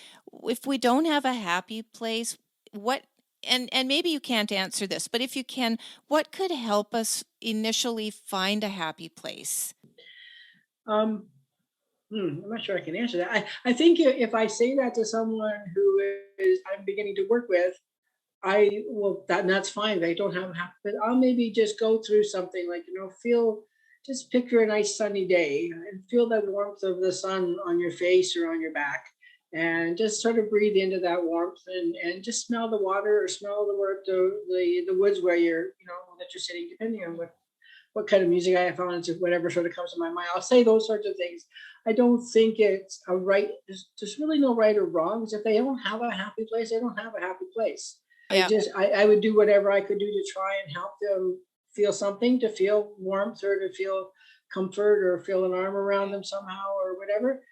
if we don't have a happy place, what, and maybe you can't answer this, but if you can, what could help us initially find a happy place? um, I'm not sure I can answer that. I think if I say that to someone who is I'm beginning to work with, that's fine. They don't have half, but I'll maybe just go through something like, just picture a nice sunny day and feel the warmth of the sun on your face or on your back, and just sort of breathe into that warmth, and just smell the water, or smell the woods where that you're sitting, depending on what kind of music I have on, to whatever sort of comes to my mind. I'll say those sorts of things. I don't think it's a right. There's really no right or wrongs. If they don't have a happy place, they don't have a happy place. Yeah. I would do whatever I could do to try and help them feel something, to feel warmth, or to feel comfort, or feel an arm around them somehow, or whatever.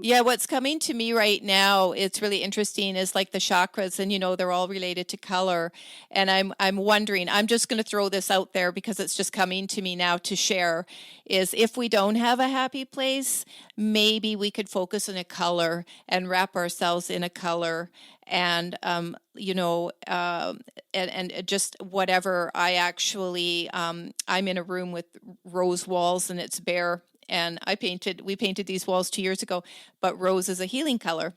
Yeah, what's coming to me right now, it's really interesting, is like the chakras, and they're all related to color. And I'm wondering, I'm just going to throw this out there because it's just coming to me now to share, is if we don't have a happy place, maybe we could focus on a color and wrap ourselves in a color, and and just whatever. I'm in a room with rose walls, and it's bare, and we painted these walls 2 years ago, but rose is a healing color.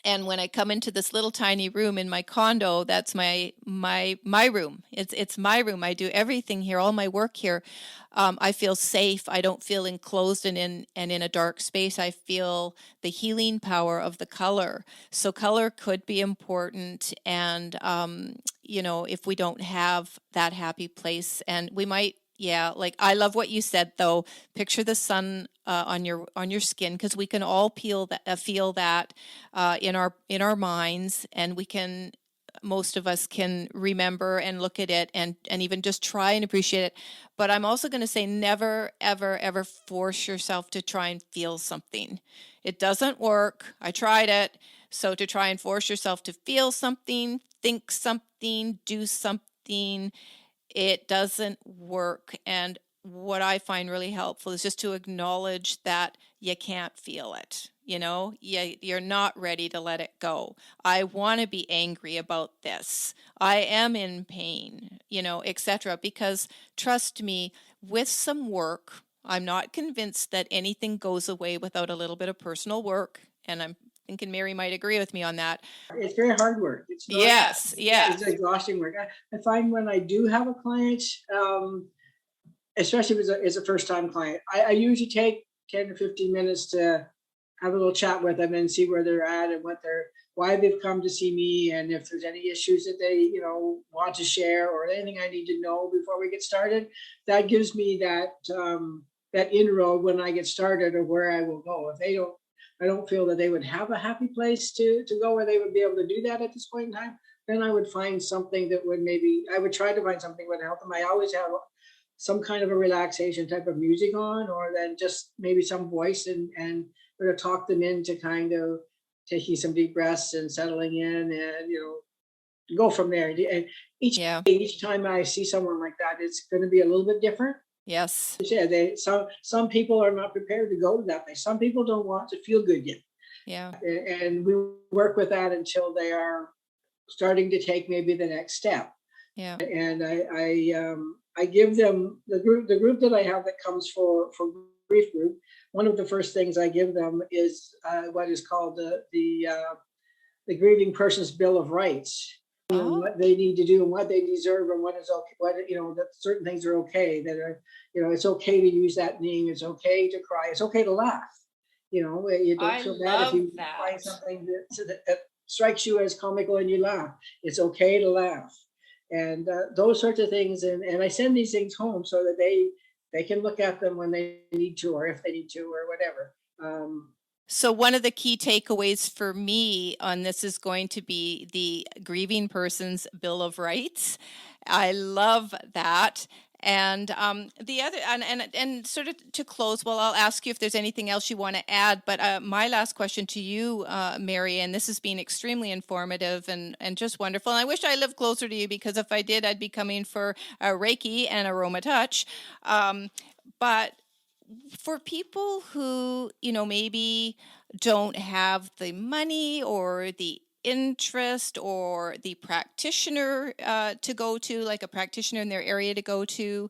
And when I come into this little tiny room in my condo, that's my room. It's my room. I do everything here, all my work here. I feel safe. I don't feel enclosed and in a dark space. I feel the healing power of the color. So color could be important. And if we don't have that happy place, and we might. Yeah, like I love what you said though. Picture the sun on your skin, because we can all feel that in our minds, and we can, most of us can remember and look at it and even just try and appreciate it. But I'm also going to say, never ever ever force yourself to try and feel something. It doesn't work. I tried it. So to try and force yourself to feel something, think something, do something, it doesn't work. And what I find really helpful is just to acknowledge that you can't feel it. You're not ready to let it go. I want to be angry about this. I am in pain, etc. Because trust me, with some work, I'm not convinced that anything goes away without a little bit of personal work. And I'm thinking Mary might agree with me on that. It's very hard work. It's not, yes. it's exhausting work. I find when I do have a client, especially if it's a first time client, I usually take 10 to 15 minutes to have a little chat with them and see where they're at and why they've come to see me, and if there's any issues that they want to share or anything I need to know before we get started. That gives me that inroad when I get started of where I will go. If I don't feel that they would have a happy place to go where they would be able to do that at this point in time, then I would find something that I would try to find something that would help them. I always have some kind of a relaxation type of music on, or then just maybe some voice and sort of talk them into kind of taking some deep breaths and settling in, and go from there. And each time I see someone like that, it's going to be a little bit different. Yes. Yeah, some people are not prepared to go to that place. Some people don't want to feel good yet. Yeah. And we work with that until they are starting to take maybe the next step. Yeah. And I give them the group that I have that comes for grief group. One of the first things I give them is what is called the grieving person's bill of rights. What they need to do and what they deserve, and what is okay, that certain things are okay, that are, it's okay to use that name, it's okay to cry, it's okay to laugh. You don't feel bad if you find something that strikes you as comical and you laugh. It's okay to laugh. And those sorts of things. And I send these things home so that they can look at them when they need to, or if they need to, or whatever. So one of the key takeaways for me on this is going to be the grieving person's Bill of Rights. I love that. And the other, and sort of to close, well, I'll ask you if there's anything else you want to add. But my last question to you, Mary, and this has been extremely informative and just wonderful. And I wish I lived closer to you, because if I did, I'd be coming for Reiki and Aroma Touch. But for people who, maybe don't have the money or the interest or the practitioner to go to, like a practitioner in their area to go to,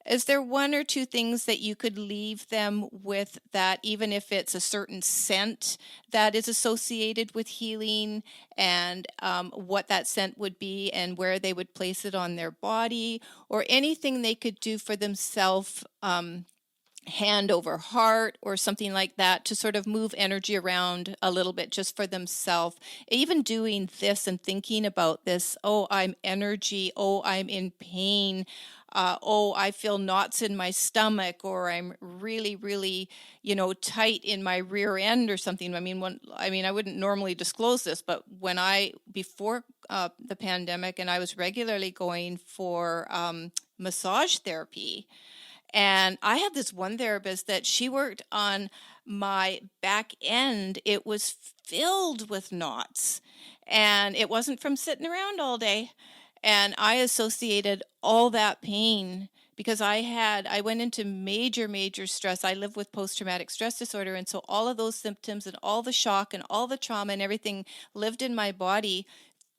is there one or two things that you could leave them with, that even if it's a certain scent that is associated with healing, and what that scent would be and where they would place it on their body, or anything they could do for themselves, hand over heart or something like that, to sort of move energy around a little bit just for themselves? Even doing this and thinking about this, oh, I'm energy, oh, I'm in pain, oh, I feel knots in my stomach, or I'm really, really, tight in my rear end or something. I wouldn't normally disclose this, but before the pandemic, and I was regularly going for massage therapy. And I had this one therapist that she worked on my back end. It was filled with knots, and it wasn't from sitting around all day. And I associated all that pain because I went into major, major stress. I live with post-traumatic stress disorder. And so all of those symptoms and all the shock and all the trauma and everything lived in my body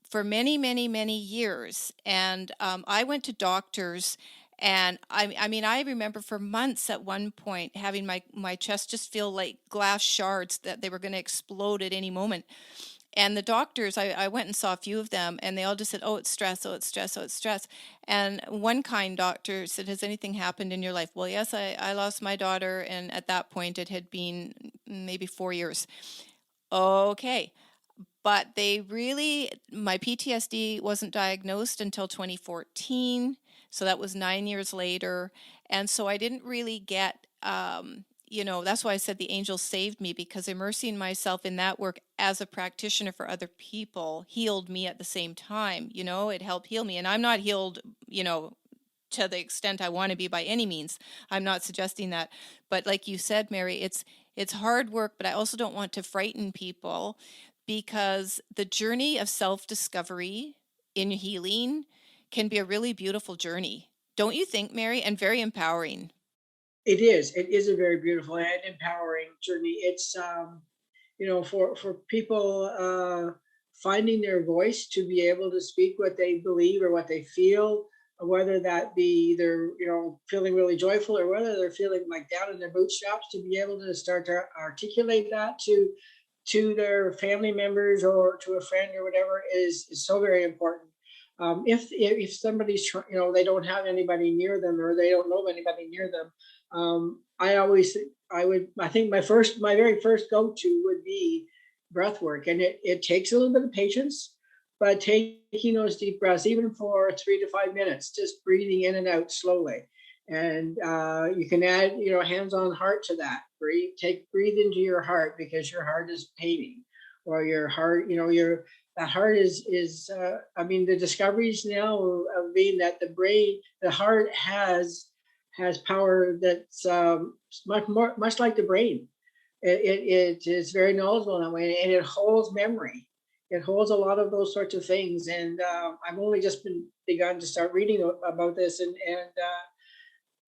for many, many, many years. And I went to doctors. And I remember for months at one point having my chest just feel like glass shards, that they were going to explode at any moment. And the doctors, I went and saw a few of them, and they all just said, oh, it's stress, oh, it's stress, oh, it's stress. And one kind doctor said, has anything happened in your life? Well, yes, I lost my daughter, and at that point it had been maybe 4 years. Okay. But my PTSD wasn't diagnosed until 2014. So that was 9 years later. And so I didn't really get, that's why I said the angels saved me, because immersing myself in that work as a practitioner for other people healed me at the same time. It helped heal me. And I'm not healed, to the extent I want to be by any means. I'm not suggesting that. But like you said, Mary, it's hard work, but I also don't want to frighten people, because the journey of self-discovery in healing can be a really beautiful journey. Don't you think, Mary? And very empowering. It is. It is a very beautiful and empowering journey. It's for people finding their voice to be able to speak what they believe or what they feel, whether that be they're feeling really joyful or whether they're feeling like down in their bootstraps, to be able to start to articulate that to their family members or to a friend or whatever is so very important. If somebody's they don't have anybody near them or they don't know anybody near them, I think my very first go-to would be breath work, and it takes a little bit of patience, but taking those deep breaths, even for 3 to 5 minutes, just breathing in and out slowly. And you can add hands on heart to that. Breathe into your heart, because your heart is paving, or your heart, that heart is the discoveries now of being that the heart has power that's much like the brain. It is very knowledgeable that way, and it holds memory. It holds a lot of those sorts of things. And I've only just begun to start reading about this, and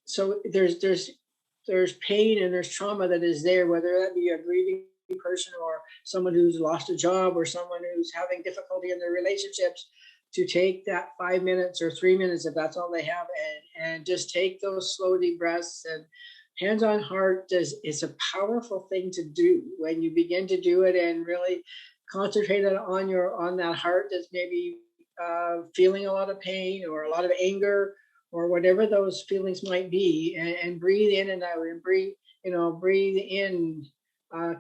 so there's pain and there's trauma that is there, whether that be a grieving person or someone who's lost a job or someone who's having difficulty in their relationships, to take that 5 minutes or 3 minutes, if that's all they have, and just take those slow deep breaths. And hands on heart is a powerful thing to do when you begin to do it and really concentrate on that heart that's maybe feeling a lot of pain or a lot of anger or whatever those feelings might be, and breathe in and out, and breathe in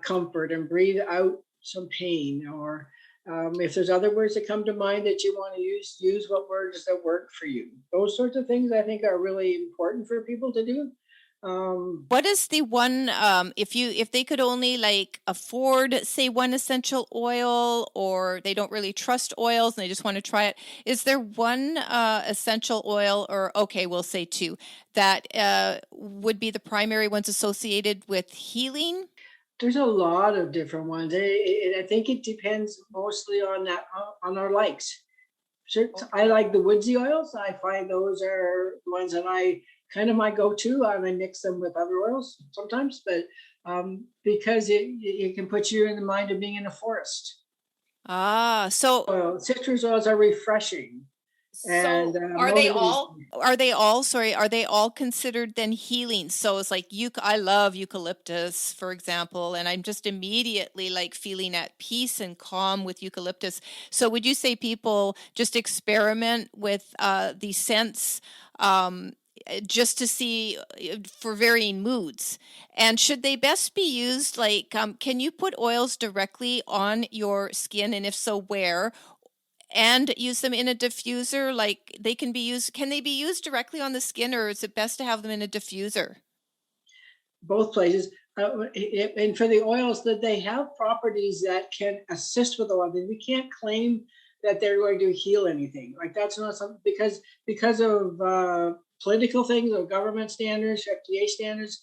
comfort, and breathe out some pain. Or if there's other words that come to mind that you want to use what words that work for you. Those sorts of things I think are really important for people to do. What is the one, if they could only like afford, say, one essential oil, or they don't really trust oils and they just want to try it, is there one essential oil, or okay, we'll say two, that would be the primary ones associated with healing? There's a lot of different ones. I think it depends mostly on our likes. Sure, I like the woodsy oils. I find those are the ones that I kind of my go-to. I may mix them with other oils sometimes, but because it can put you in the mind of being in a forest. So Citrus oils are refreshing, and are they all considered then healing? So it's like I love eucalyptus, for example, and I'm just immediately like feeling at peace and calm with eucalyptus. So would you say people just experiment with the scents just to see for varying moods? And should they best be used like, can you put oils directly on your skin, and if so, where? And use them in a diffuser, like can they be used directly on the skin, or is it best to have them in a diffuser? Both places. And for the oils, that they have properties that can assist with a lot of things. We can't claim that they're going to heal anything. Like that's not something, because of political things or government standards, FDA standards.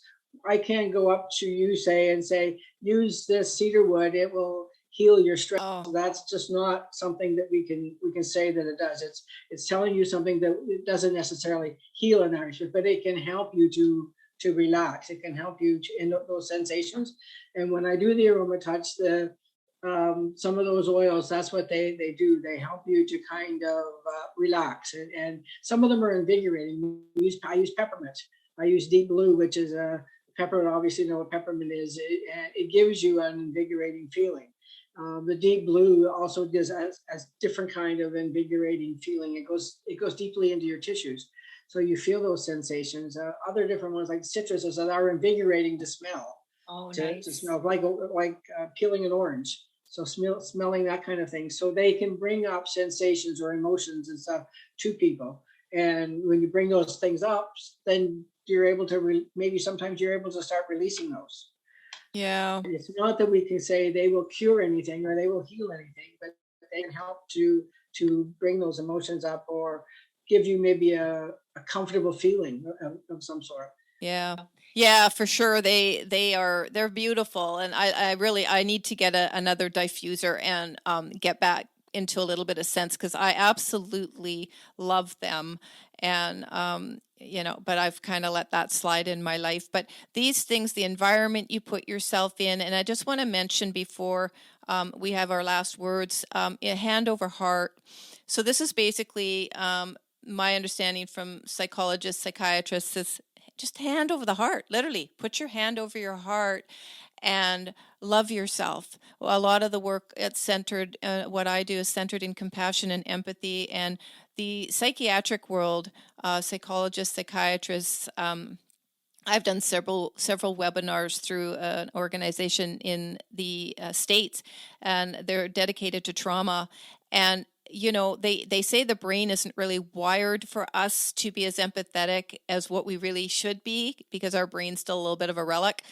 I can't go up to you and say use this cedar wood, it will heal your stress. Oh, That's just not something that we can say that it does. It's telling you something that it doesn't necessarily heal an issue, but it can help you to relax. It can help you in those sensations. And when I do the aroma touch, some of those oils, that's what they do. They help you to kind of relax, and some of them are invigorating. I use peppermint. I use deep blue, which is a peppermint. Obviously, you know what peppermint is. It gives you an invigorating feeling. The deep blue also gives a different kind of invigorating feeling. It goes deeply into your tissues, so you feel those sensations. Other different ones like citruses that are invigorating to smell. Oh, To nice. smell like peeling an orange. So smelling that kind of thing. So they can bring up sensations or emotions and stuff to people. And when you bring those things up, then you're able to maybe sometimes you're able to start releasing those. Yeah. It's not that we can say they will cure anything or they will heal anything, but they can help to bring those emotions up or give you maybe a comfortable feeling of some sort. Yeah. Yeah, for sure. They're beautiful. And I really, I need to get another diffuser and get back into a little bit of sense because I absolutely love them. And, but I've kind of let that slide in my life. But these things, the environment you put yourself in, and I just want to mention before we have our last words, a hand over heart. So this is basically my understanding from psychologists, psychiatrists is just hand over the heart, literally put your hand over your heart and love yourself. Well, a lot of the work it's centered, what I do is centered in compassion and empathy, and the psychiatric world, psychologists, psychiatrists, I've done several webinars through an organization in the States, and they're dedicated to trauma. And they say the brain isn't really wired for us to be as empathetic as what we really should be because our brain's still a little bit of a relic.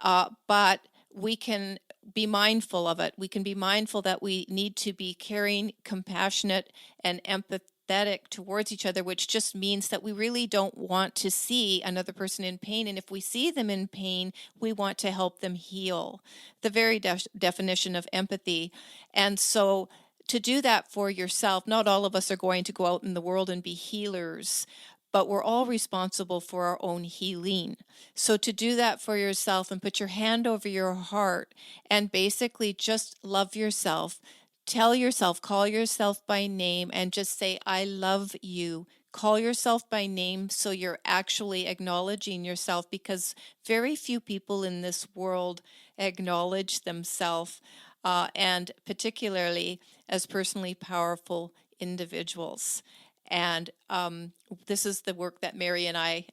But we can be mindful of it. We can be mindful that we need to be caring, compassionate, and empathetic towards each other, which just means that we really don't want to see another person in pain. And if we see them in pain, we want to help them heal. The very definition of empathy. And so to do that for yourself, not all of us are going to go out in the world and be healers, but we're all responsible for our own healing. So to do that for yourself and put your hand over your heart and basically just love yourself, tell yourself, call yourself by name and just say, I love you. Call yourself by name so you're actually acknowledging yourself because very few people in this world acknowledge themselves and particularly as personally powerful individuals. And this is the work that Mary and I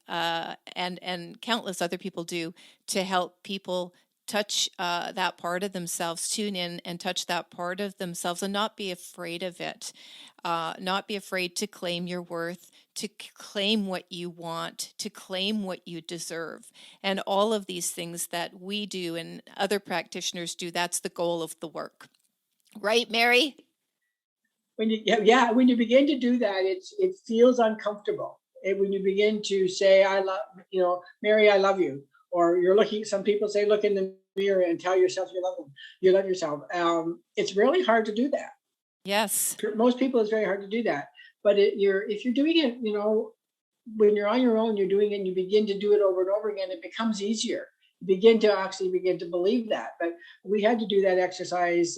and countless other people do to help people touch that part of themselves, tune in and touch that part of themselves and not be afraid of it, not be afraid to claim your worth, to claim what you want, to claim what you deserve. And all of these things that we do and other practitioners do, that's the goal of the work. Right, Mary? When you begin to do that, it feels uncomfortable. And when you begin to say, I love, Mary, I love you, or you're looking, some people say, look in the mirror and tell yourself you love them. You love yourself. It's really hard to do that. Yes. For most people, it's very hard to do that. But if you're doing it, when you're on your own, you're doing it and you begin to do it over and over again, it becomes easier. You begin to believe that. But we had to do that exercise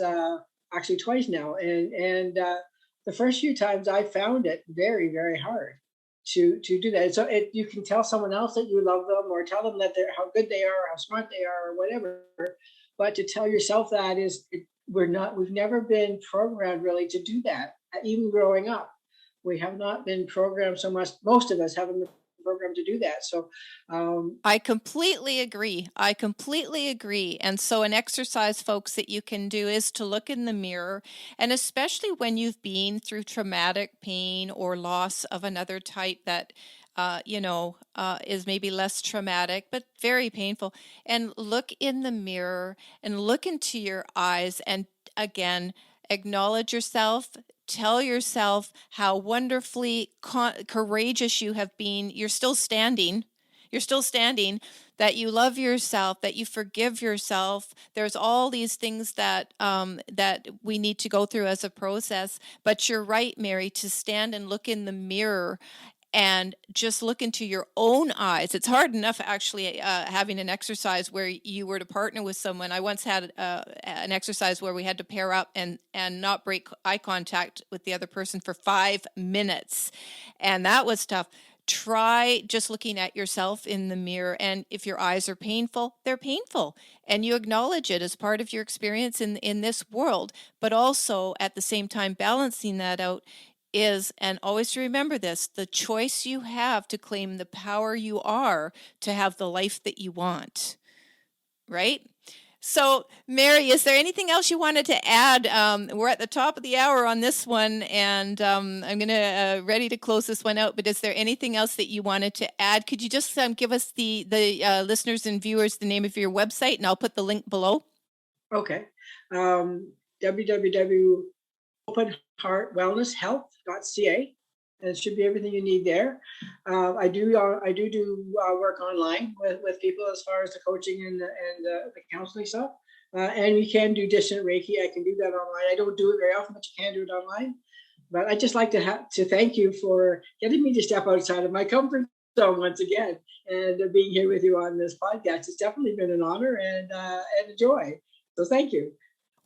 actually twice now. And the first few times I found it very, very hard to do that. So you can tell someone else that you love them or tell them that how good they are, how smart they are, or whatever. But to tell yourself that we've never been programmed really to do that. Even growing up, we have not been programmed so much. Most of us haven't been programmed to do that. So I completely agree. And so an exercise, folks, that you can do is to look in the mirror, and especially when you've been through traumatic pain or loss of another type that is maybe less traumatic, but very painful. And look in the mirror and look into your eyes and again, acknowledge yourself. Tell yourself how wonderfully courageous you have been. You're still standing, that you love yourself, that you forgive yourself. There's all these things that that we need to go through as a process. But you're right, Mary, to stand and look in the mirror and just look into your own eyes. It's hard enough actually having an exercise where you were to partner with someone. I once had an exercise where we had to pair up and not break eye contact with the other person for 5 minutes. And that was tough. try just looking at yourself in the mirror. And if your eyes are painful, they're painful. And you acknowledge it as part of your experience in this world. But also at the same time, balancing that out is, and always remember this, the choice you have to claim the power you are to have the life that you want. Right? So, Mary, is there anything else you wanted to add? We're at the top of the hour on this one, and I'm going to ready to close this one out. But is there anything else that you wanted to add? Could you just give us the listeners and viewers the name of your website, and I'll put the link below. Okay. www.openheartwellnesshealth.ca. And it should be everything you need there. I do work online with people as far as the coaching and the counseling stuff. And we can do distant Reiki. I can do that online. I don't do it very often, but you can do it online. But I'd just like to thank you for getting me to step outside of my comfort zone once again, and being here with you on this podcast. It's definitely been an honor and a joy. So thank you.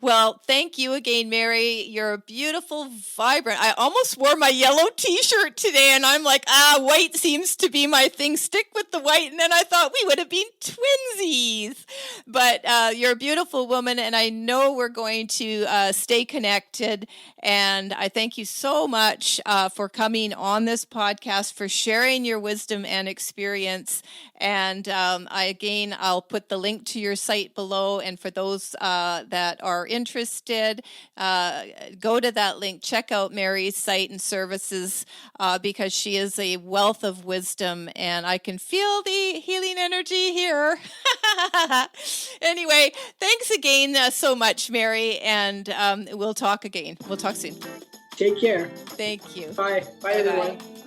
Well, thank you again, Mary. You're beautiful, vibrant. I almost wore my yellow t-shirt today, and I'm like, white seems to be my thing. Stick with the white. And then I thought we would have been twinsies. But you're a beautiful woman, and I know we're going to stay connected. And I thank you so much for coming on this podcast, for sharing your wisdom and experience. And I'll put the link to your site below. And for those that are interested, go to that link, check out Mary's site and services, because she is a wealth of wisdom, and I can feel the healing energy here. Anyway, thanks again so much, Mary, and we'll talk again. We'll talk soon. Take care. Thank you. Bye. Bye, everyone.